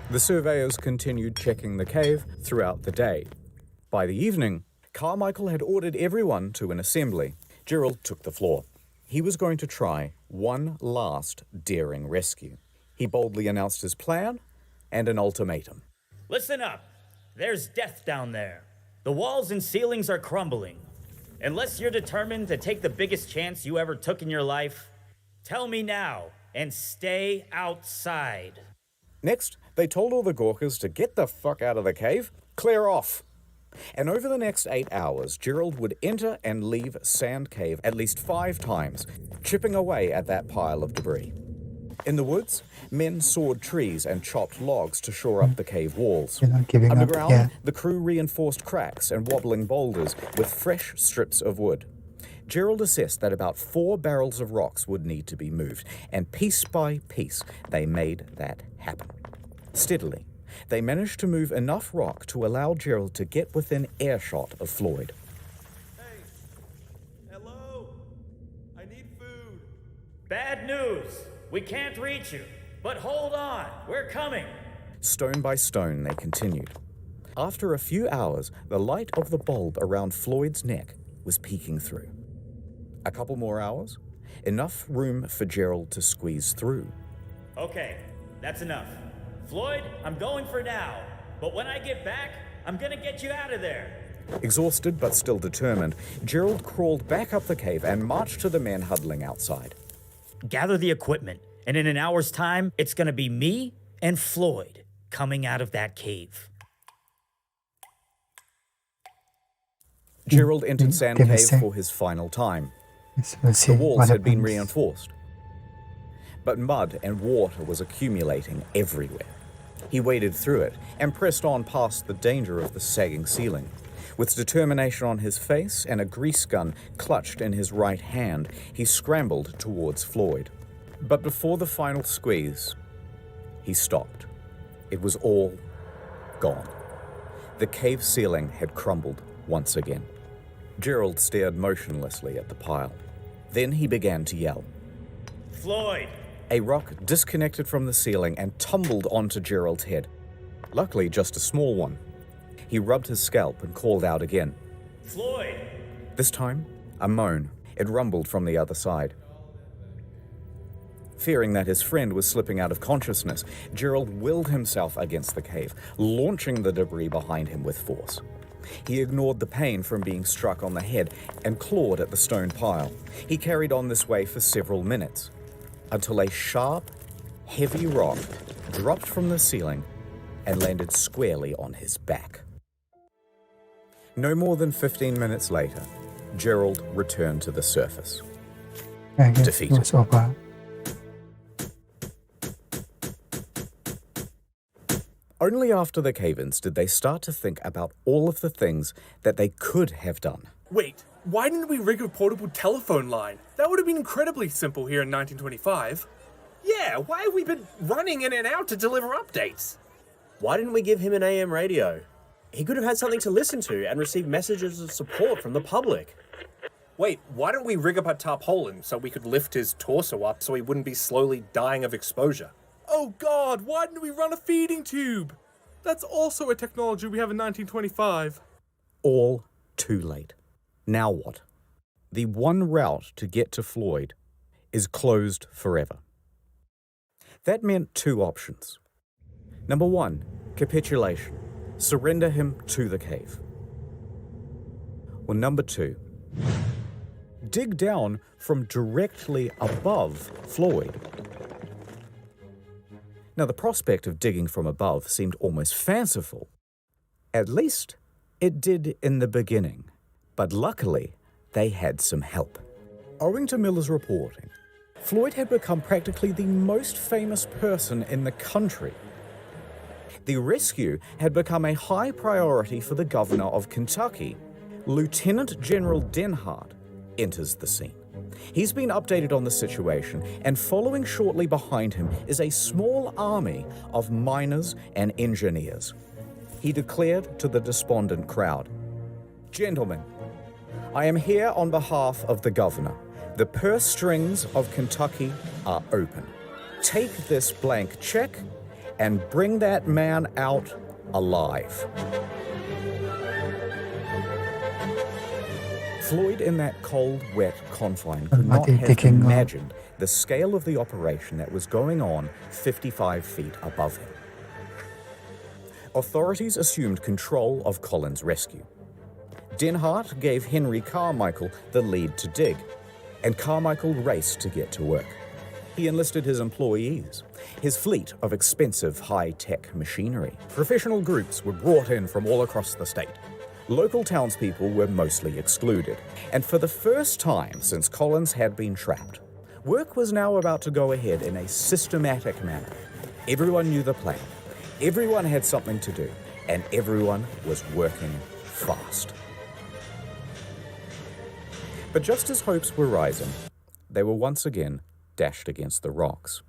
The surveyors continued checking the cave throughout the day. By the evening, Carmichael had ordered everyone to an assembly. Gerald took the floor. He was going to try one last daring rescue. He boldly announced his plan and an ultimatum. Listen up. There's death down there. The walls and ceilings are crumbling. Unless you're determined to take the biggest chance you ever took in your life, tell me now and stay outside. Next, they told all the Gawkers to get the fuck out of the cave, clear off. And over the next 8 hours, Gerald would enter and leave Sand Cave at least 5 times, chipping away at that pile of debris. In the woods, men sawed trees and chopped logs to shore up the cave walls. You're not giving up Underground, yet. the crew reinforced cracks and wobbling boulders with fresh strips of wood. Gerald assessed that about 4 barrels of rocks would need to be moved, and piece by piece, they made that happen. Steadily, they managed to move enough rock to allow Gerald to get within earshot of Floyd. Hey, hello? I need food. Bad news! We can't reach you. But hold on, we're coming. Stone by stone, they continued. After a few hours, the light of the bulb around Floyd's neck was peeking through. A couple more hours, enough room for Gerald to squeeze through. Okay, that's enough. Floyd, I'm going for now. But when I get back, I'm gonna get you out of there. Exhausted but still determined, Gerald crawled back up the cave and marched to the men huddling outside. Gather the equipment, and in an hour's time, it's gonna be me and Floyd coming out of that cave. Gerald entered Sand Give me a Cave sec. for his final time. Yes, we'll see The walls what had been happens. reinforced, but mud and water was accumulating everywhere. He waded through it and pressed on past the danger of the sagging ceiling. With determination on his face and a grease gun clutched in his right hand, he scrambled towards Floyd. But before the final squeeze, he stopped. It was all gone. The cave ceiling had crumbled once again. Gerald stared motionlessly at the pile. Then he began to yell. Floyd! A rock disconnected from the ceiling and tumbled onto Gerald's head. Luckily, just a small one. He rubbed his scalp and called out again. Floyd! This time, a moan. It rumbled from the other side. Fearing that his friend was slipping out of consciousness, Gerald willed himself against the cave, launching the debris behind him with force. He ignored the pain from being struck on the head and clawed at the stone pile. He carried on this way for several minutes, until a sharp, heavy rock dropped from the ceiling and landed squarely on his back. No more than 15 minutes later, Gerald returned to the surface. I guess Defeated. it was over. Only after the cave-ins did they start to think about all of the things that they could have done. Wait, why didn't we rig a portable telephone line? That would have been incredibly simple here in 1925. Yeah, why have we been running in and out to deliver updates? Why didn't we give him an AM radio? He could have had something to listen to and receive messages of support from the public. Wait, why don't we rig up a tarpaulin so we could lift his torso up so he wouldn't be slowly dying of exposure? Oh God, why didn't we run a feeding tube? That's also a technology we have in 1925. All too late. Now what? The one route to get to Floyd is closed forever. That meant 2 options. Number 1, capitulation. Surrender him to the cave. Or number 2, dig down from directly above Floyd. Now, the prospect of digging from above seemed almost fanciful. At least, it did in the beginning. But luckily, they had some help. Owing to Miller's reporting, Floyd had become practically the most famous person in the country. The rescue had become a high priority for the governor of Kentucky. Lieutenant General Denhart enters the scene. He's been updated on the situation, and following shortly behind him is a small army of miners and engineers. He declared to the despondent crowd, "Gentlemen, I am here on behalf of the governor. The purse strings of Kentucky are open. Take this blank check and bring that man out alive." Floyd, in that cold, wet confine, could not have imagined the scale of the operation that was going on 55 feet above him. Authorities assumed control of Colin's rescue. Denhart gave Henry Carmichael the lead to dig, and Carmichael raced to get to work. He enlisted his employees, his fleet of expensive high-tech machinery. Professional groups were brought in from all across the state. Local townspeople were mostly excluded, and for the first time since Collins had been trapped, Work was now about to go ahead in a systematic manner. Everyone knew the plan. Everyone had something to do, and everyone was working fast. But just as hopes were rising, they were once again dashed against the rocks.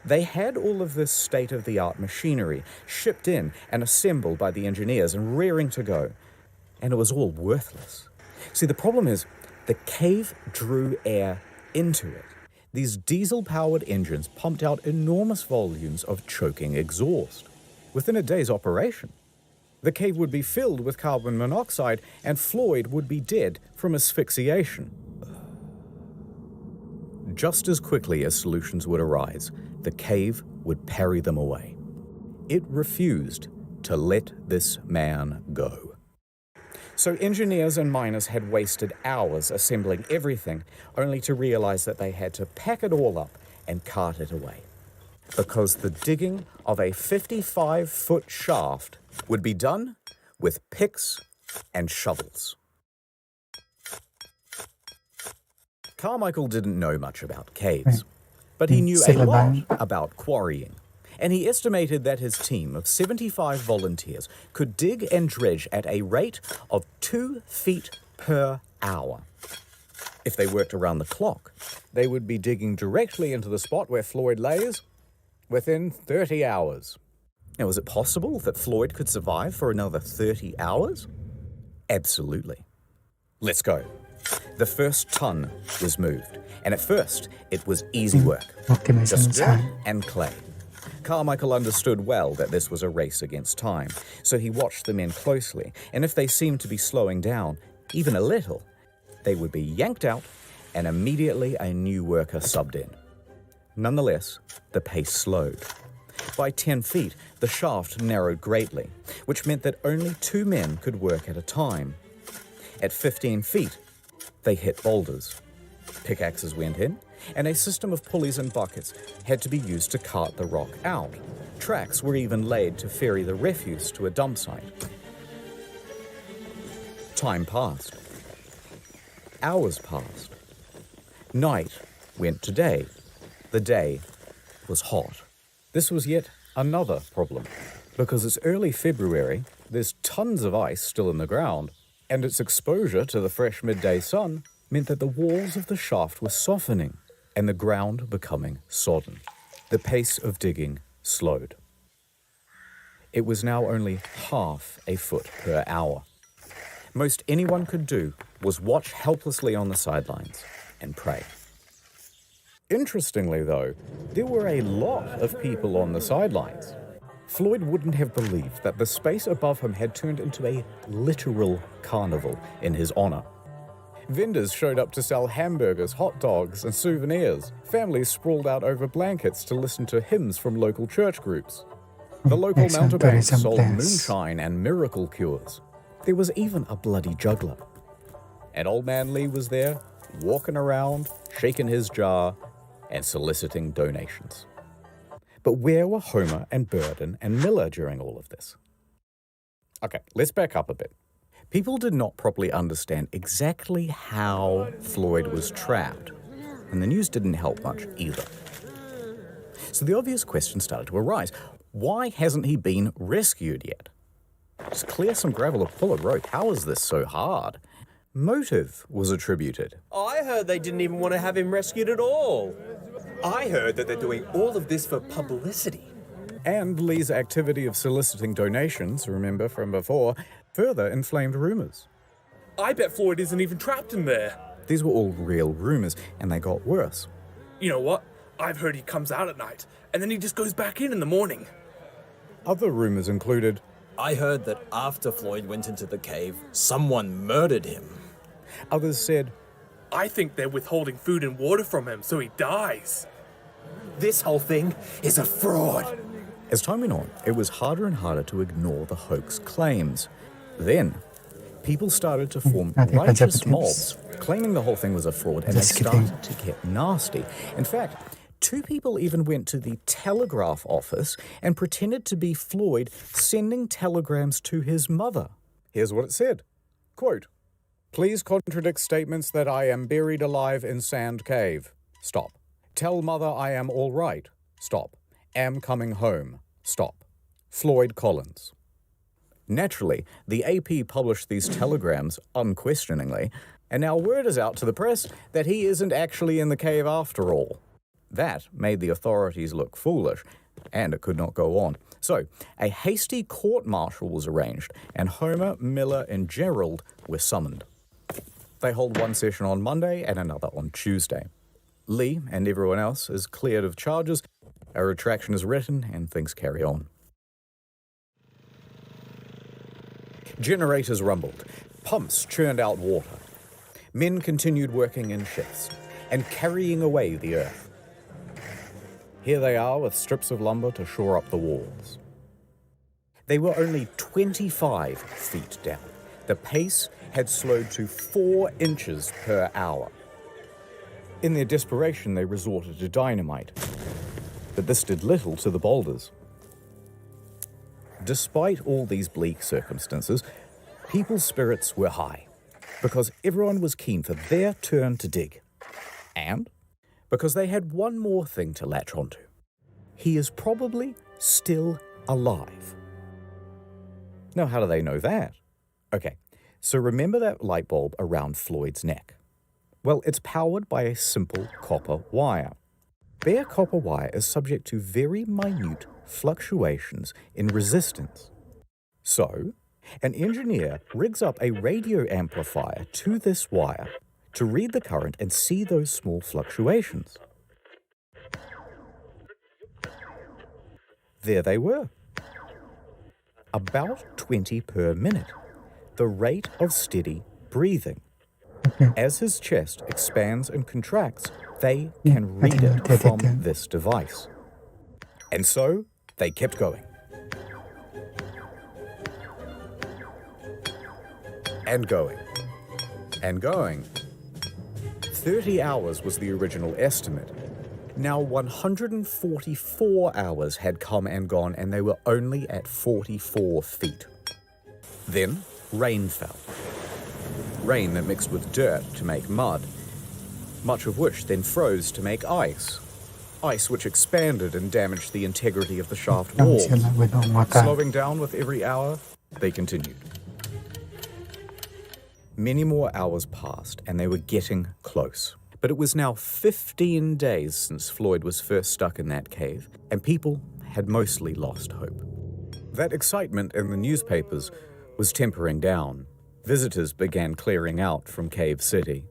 They had all of this state-of-the-art machinery shipped in and assembled by the engineers and rearing to go, and it was all worthless. See, the problem is the cave drew air into it. These diesel-powered engines pumped out enormous volumes of choking exhaust. Within a day's operation, the cave would be filled with carbon monoxide and Floyd would be dead from asphyxiation. Just as quickly as solutions would arise, the cave would parry them away. It refused to let this man go. So engineers and miners had wasted hours assembling everything, only to realize that they had to pack it all up and cart it away. Because the digging of a 55-foot shaft would be done with picks and shovels. Carmichael didn't know much about caves, but he knew a lot about quarrying. And he estimated that his team of 75 volunteers could dig and dredge at a rate of 2 feet per hour. If they worked around the clock, they would be digging directly into the spot where Floyd lays within 30 hours. Now, is it possible that Floyd could survive for another 30 hours? Absolutely. Let's go. The first ton was moved, and at first, it was easy work. Just dirt and clay. Carmichael understood well that this was a race against time, so he watched the men closely, and if they seemed to be slowing down, even a little, they would be yanked out, and immediately a new worker subbed in. Nonetheless, the pace slowed. By 10 feet, the shaft narrowed greatly, which meant that only 2 men could work at a time. At 15 feet, they hit boulders. Pickaxes went in, and a system of pulleys and buckets had to be used to cart the rock out. Tracks were even laid to ferry the refuse to a dump site. Time passed. Hours passed. Night went to day. The day was hot. This was yet another problem, because it's early February, there's tons of ice still in the ground, and its exposure to the fresh midday sun meant that the walls of the shaft were softening and the ground becoming sodden. The pace of digging slowed. It was now only half a foot per hour. Most anyone could do was watch helplessly on the sidelines and pray. Interestingly, though, there were a lot of people on the sidelines. Floyd wouldn't have believed that the space above him had turned into a literal carnival in his honor. Vendors showed up to sell hamburgers, hot dogs, and souvenirs. Families sprawled out over blankets to listen to hymns from local church groups. The local mountebanks sold moonshine and miracle cures. There was even a bloody juggler. And Old Man Lee was there, walking around, shaking his jar, and soliciting donations. But where were Homer and Burden and Miller during all of this? Okay, let's back up a bit. People did not properly understand exactly how Floyd was trapped, and the news didn't help much either. So the obvious question started to arise. Why hasn't he been rescued yet? Just clear some gravel or pull a rope. How is this so hard? Motive was attributed. I heard they didn't even want to have him rescued at all. I heard that they're doing all of this for publicity. And Lee's activity of soliciting donations, remember from before, further inflamed rumors. I bet Floyd isn't even trapped in there. These were all real rumors, and they got worse. You know what? I've heard he comes out at night, and then he just goes back in the morning. Other rumors included, I heard that after Floyd went into the cave, someone murdered him. Others said, I think they're withholding food and water from him so he dies. This whole thing is a fraud. As time went on, it was harder and harder to ignore the hoax claims. Then, people started to form righteous mobs, claiming the whole thing was a fraud, and they started to get nasty. In fact, 2 people even went to the telegraph office and pretended to be Floyd sending telegrams to his mother. Here's what it said. Quote, "Please contradict statements that I am buried alive in Sand Cave. Stop. Tell mother I am all right. Stop. Am coming home. Stop. Floyd Collins. Naturally, the AP published these telegrams unquestioningly, and now word is out to the press that he isn't actually in the cave after all. That made the authorities look foolish, and it could not go on. So, a hasty court-martial was arranged, and Homer, Miller, and Gerald were summoned. They hold one session on Monday and another on Tuesday. Lee and everyone else is cleared of charges, a retraction is written, and things carry on. Generators rumbled, pumps churned out water. Men continued working in shifts and carrying away the earth. Here they are with strips of lumber to shore up the walls. They were only 25 feet down. The pace had slowed to 4 inches per hour. In their desperation, they resorted to dynamite, but this did little to the boulders. Despite all these bleak circumstances, people's spirits were high because everyone was keen for their turn to dig, and because they had one more thing to latch onto. He is probably still alive. Now, how do they know that? Okay, so remember that light bulb around Floyd's neck? Well, it's powered by a simple copper wire. Bare copper wire is subject to very minute fluctuations in resistance. So, an engineer rigs up a radio amplifier to this wire to read the current and see those small fluctuations. There they were. About 20 per minute, the rate of steady breathing. As his chest expands and contracts, they can read it from this device. And so, they kept going. And going. And going. 30 hours was the original estimate. Now 144 hours had come and gone, and they were only at 44 feet. Then, rain fell. Rain that mixed with dirt to make mud, much of which then froze to make ice. Ice which expanded and damaged the integrity of the shaft walls. Slowing down with every hour, they continued. Many more hours passed, and they were getting close. But it was now 15 days since Floyd was first stuck in that cave, and people had mostly lost hope. That excitement in the newspapers was tempering down. Visitors began clearing out from Cave City.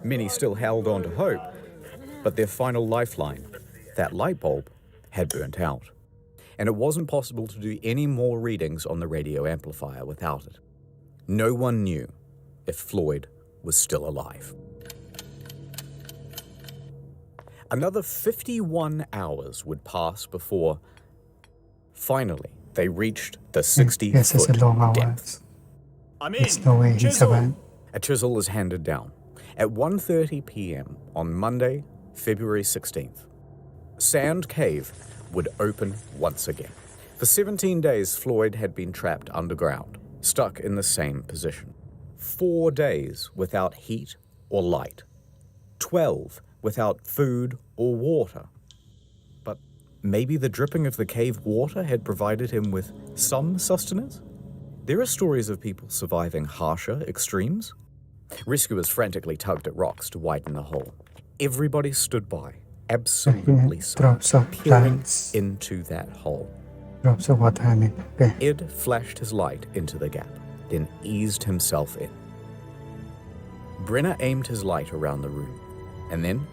Many still held on to hope, but their final lifeline, that light bulb, had burnt out. And it wasn't possible to do any more readings on the radio amplifier without it. No one knew if Floyd was still alive. Another 51 hours would pass before, finally, they reached the 60-foot depth. I'm in. Chisel. A chisel is handed down. At 1:30 p.m. on Monday, February 16th, Sand Cave would open once again. For 17 days, Floyd had been trapped underground, stuck in the same position. 4 days without heat or light. 12 without food or water. But maybe the dripping of the cave water had provided him with some sustenance? There are stories of people surviving harsher extremes. Rescuers frantically tugged at rocks to widen the hole. Everybody stood by, absolutely silent, peering into that hole. Ed flashed his light into the gap, then eased himself in. Brenner aimed his light around the room, and then,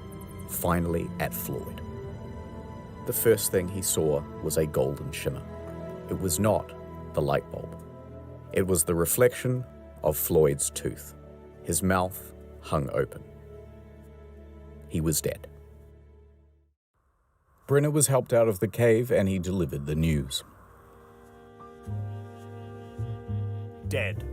finally, at Floyd. The first thing he saw was a golden shimmer. It was not the light bulb. It was the reflection of Floyd's tooth. His mouth hung open. He was dead. Brenner was helped out of the cave, and he delivered the news. Dead.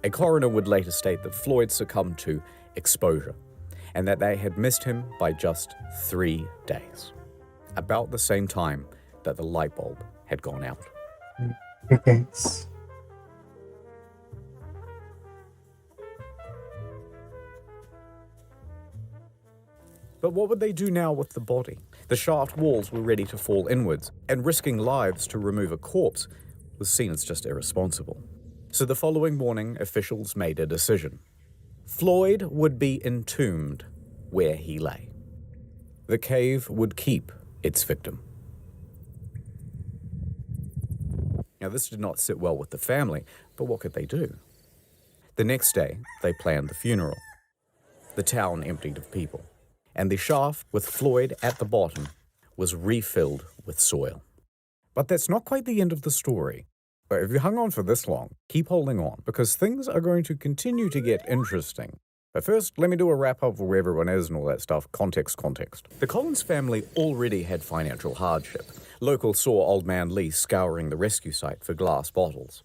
A coroner would later state that Floyd succumbed to exposure, and that they had missed him by just 3 days, about the same time that the light bulb had gone out. But what would they do now with the body? The shaft walls were ready to fall inwards, and risking lives to remove a corpse was seen as just irresponsible. So the following morning, officials made a decision. Floyd would be entombed where he lay. The cave would keep its victim. Now, this did not sit well with the family, but what could they do? The next day, they planned the funeral. The town emptied of people, and the shaft with Floyd at the bottom was refilled with soil. But that's not quite the end of the story. But if you hung on for this long, keep holding on, because things are going to continue to get interesting. But first, let me do a wrap-up of where everyone is and all that stuff. Context. The Collins family already had financial hardship. Locals saw Old Man Lee scouring the rescue site for glass bottles.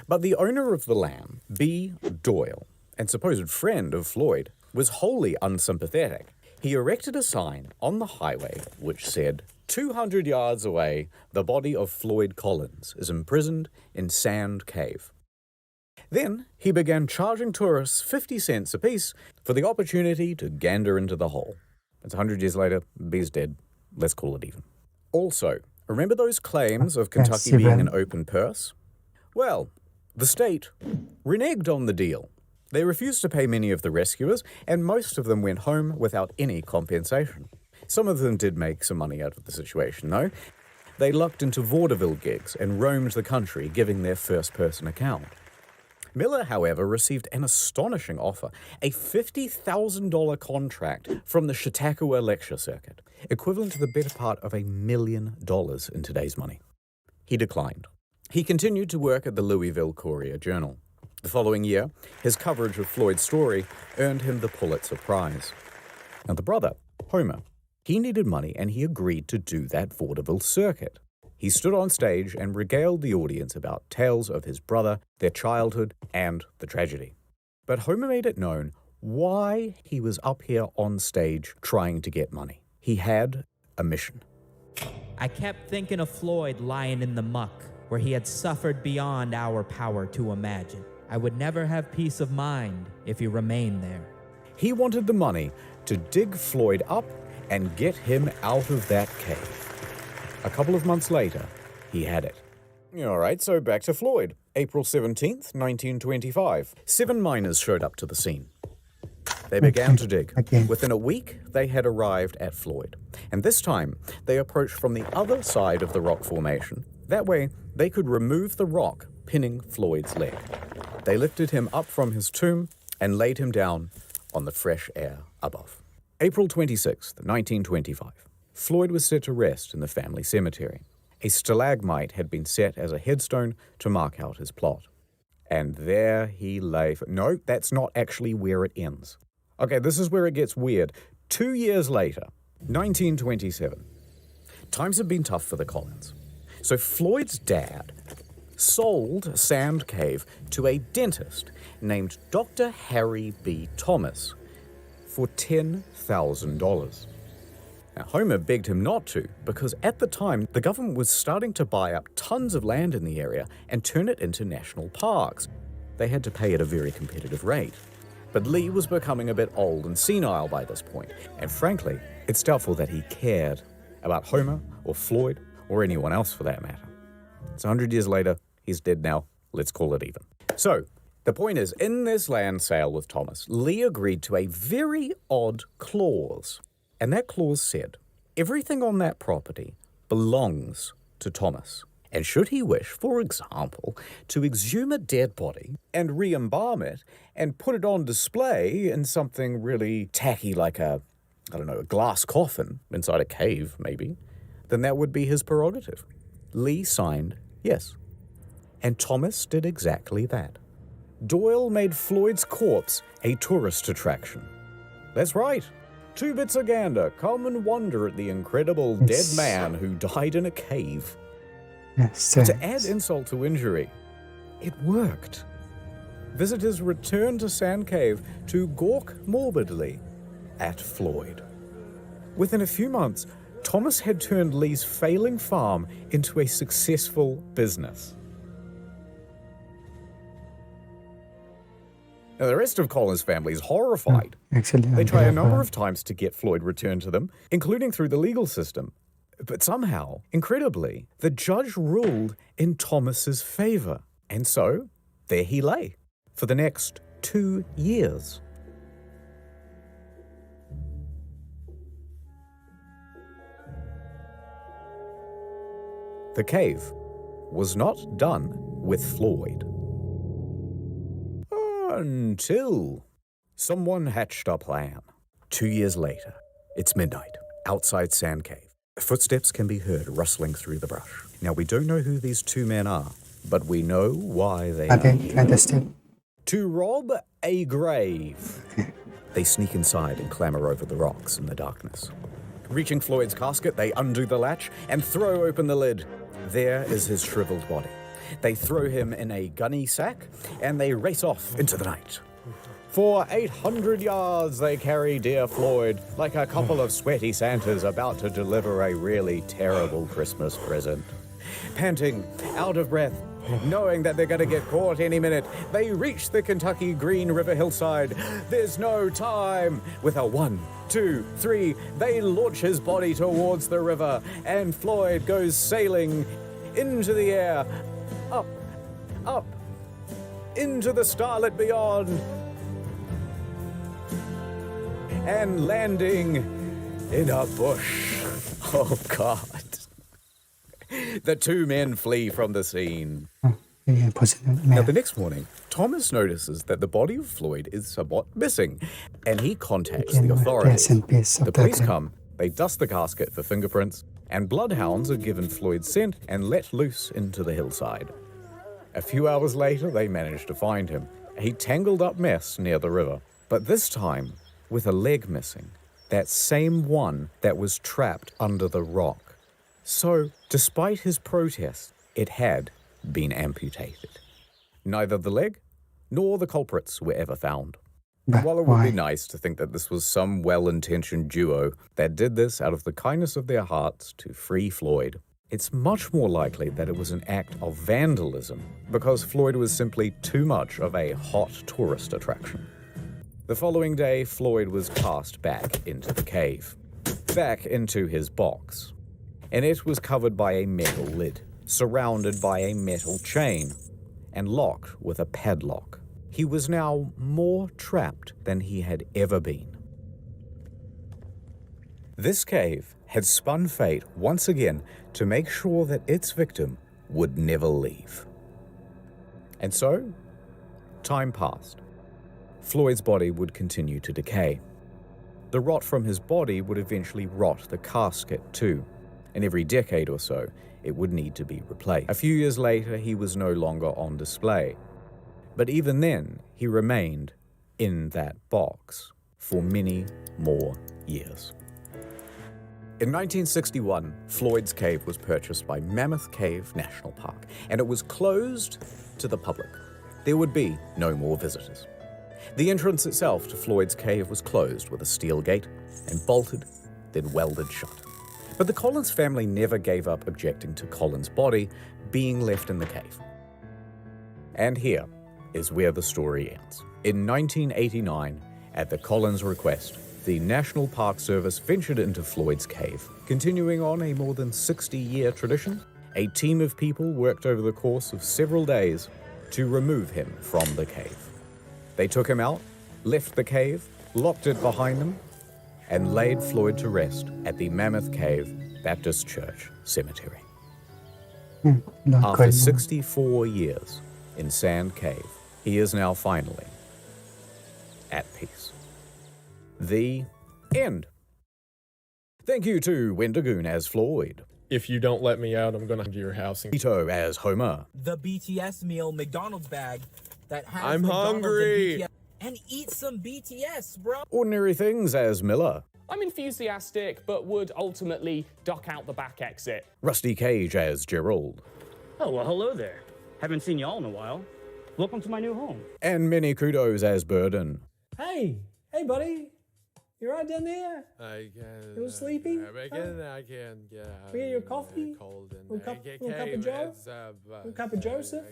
But the owner of the land, B. Doyle, and supposed friend of Floyd, was wholly unsympathetic. He erected a sign on the highway which said, 200 yards away, the body of Floyd Collins is imprisoned in Sand Cave. Then he began charging tourists 50 cents apiece for the opportunity to gander into the hole. It's 100 years later, B's dead. Let's call it even. Also, remember those claims of Kentucky being an open purse? Well, the state reneged on the deal. They refused to pay many of the rescuers, and most of them went home without any compensation. Some of them did make some money out of the situation, though. They lucked into vaudeville gigs and roamed the country, giving their first-person account. Miller, however, received an astonishing offer, a $50,000 contract from the Chautauqua Lecture Circuit, equivalent to the better part of $1 million in today's money. He declined. He continued to work at the Louisville Courier-Journal. The following year, his coverage of Floyd's story earned him the Pulitzer Prize. Now, the brother, Homer, he needed money and he agreed to do that vaudeville circuit. He stood on stage and regaled the audience about tales of his brother, their childhood, and the tragedy. But Homer made it known why he was up here on stage trying to get money. He had a mission. I kept thinking of Floyd lying in the muck, where he had suffered beyond our power to imagine. I would never have peace of mind if he remained there. He wanted the money to dig Floyd up and get him out of that cave. A couple of months later, he had it. All right, so back to Floyd. April 17th, 1925. 7 miners showed up to the scene. They began to dig. Within a week, they had arrived at Floyd. And this time, they approached from the other side of the rock formation. That way, they could remove the rock pinning Floyd's leg. They lifted him up from his tomb and laid him down on the fresh air above. April 26th, 1925. Floyd was set to rest in the family cemetery. A stalagmite had been set as a headstone to mark out his plot. And there he lay. No, that's not actually where it ends. Okay, this is where it gets weird. 2 years later, 1927. Times have been tough for the Collins. So Floyd's dad sold Sand Cave to a dentist named Dr. Harry B. Thomas for $10,000. Now, Homer begged him not to, because at the time, the government was starting to buy up tons of land in the area and turn it into national parks. They had to pay at a very competitive rate. But Lee was becoming a bit old and senile by this point, and frankly, it's doubtful that he cared about Homer or Floyd or anyone else for that matter. It's 100 years later, he's dead now, let's call it even. So, the point is, in this land sale with Thomas, Lee agreed to a very odd clause. And that clause said, everything on that property belongs to Thomas. And should he wish, for example, to exhume a dead body and re-embalm it and put it on display in something really tacky like a glass coffin inside a cave, maybe, then that would be his prerogative. Lee signed yes. And Thomas did exactly that. Doyle made Floyd's corpse a tourist attraction. That's right. 2 bits of gander, come and wonder at the incredible dead man who died in a cave. Yes, to add insult to injury, it worked. Visitors returned to Sand Cave to gawk morbidly at Floyd. Within a few months, Thomas had turned Lee's failing farm into a successful business. Now, the rest of Colin's family is horrified. Actually, They try a number of times to get Floyd returned to them, including through the legal system. But somehow, incredibly, the judge ruled in Thomas's favor. And so, there he lay for the next 2 years. The cave was not done with Floyd. Until someone hatched a plan. 2 years later, it's midnight, outside Sand Cave. Footsteps can be heard rustling through the brush. Now, we don't know who these two men are, but we know why they are Okay, here. fantastic. To rob a grave. They sneak inside and clamber over the rocks in the darkness. Reaching Floyd's casket, they undo the latch and throw open the lid. There is his shriveled body. They throw him in a gunny sack and they race off into the night. For 800 yards they carry dear Floyd like a couple of sweaty Santas about to deliver a really terrible Christmas present. Panting, out of breath, knowing that they're going to get caught any minute, they reach the Kentucky Green River hillside. There's no time. With a 1, 2, 3, they launch his body towards the river, and Floyd goes sailing into the air, up, up, into the starlit beyond, and landing in a bush. Oh, God. The two men flee from the scene. Now, the next morning, Thomas notices that the body of Floyd is somewhat missing, and he contacts the authorities. The police come, they dust the casket for fingerprints, and bloodhounds are given Floyd's scent and let loose into the hillside. A few hours later, they manage to find him, a tangled up mess near the river, but this time with a leg missing, that same one that was trapped under the rock. So, despite his protest, it had been amputated. Neither the leg nor the culprits were ever found. But while it would why? be nice to think that this was some well-intentioned duo that did this out of the kindness of their hearts to free Floyd, it's much more likely that it was an act of vandalism because Floyd was simply too much of a hot tourist attraction. The following day, Floyd was cast back into the cave, back into his box, and it was covered by a metal lid, surrounded by a metal chain, and locked with a padlock. He was now more trapped than he had ever been. This cave had spun fate once again to make sure that its victim would never leave. And so, time passed. Floyd's body would continue to decay. The rot from his body would eventually rot the casket too, and every decade or so, it would need to be replaced. A few years later, he was no longer on display. But even then, he remained in that box for many more years. In 1961, Floyd's Cave was purchased by Mammoth Cave National Park, and it was closed to the public. There would be no more visitors. The entrance itself to Floyd's Cave was closed with a steel gate and bolted, then welded shut. But the Collins family never gave up objecting to Colin's body being left in the cave. And here is where the story ends. In 1989, at the Collins' request, the National Park Service ventured into Floyd's Cave. Continuing on a more than 60-year tradition, a team of people worked over the course of several days to remove him from the cave. They took him out, left the cave, locked it behind them, and laid Floyd to rest at the Mammoth Cave Baptist Church Cemetery. After 64 years in Sand Cave, he is now finally at peace. The end. Thank you to Wendigoon as Floyd. If you don't let me out, I'm gonna come to your house and Ito as Homer. The BTS meal McDonald's bag that has I'm McDonald's and hungry. BTS. And eat some BTS, bro. Ordinary Things as Miller. I'm enthusiastic, but would ultimately duck out the back exit. Rusty Cage as Gerald. Oh, well, hello there. Haven't seen y'all in a while. Welcome to my new home. And Many Kudos as Burden. Hey, buddy. You right down there? I can. You sleepy? I can. Yeah. We get your coffee? Cold and Little cup of Joe? Little cup of Joseph?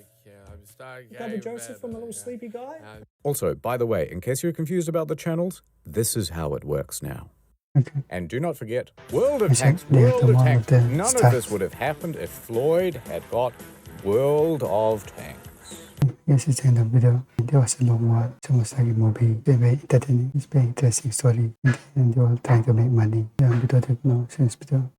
I'm stuck. A cup of Joseph from a little sleepy guy? Also, by the way, in case you're confused about the channels, this is how it works now. Okay. And do not forget, World of I Tanks, think they have World the of one Tanks. with the None of stars. this would have happened if Floyd had got World of Tanks. Yes, it's the end of the video. There was a long one. It's almost like a movie. It's very entertaining. It's very interesting story. And they're all trying to make money. Yeah, video, no, since video.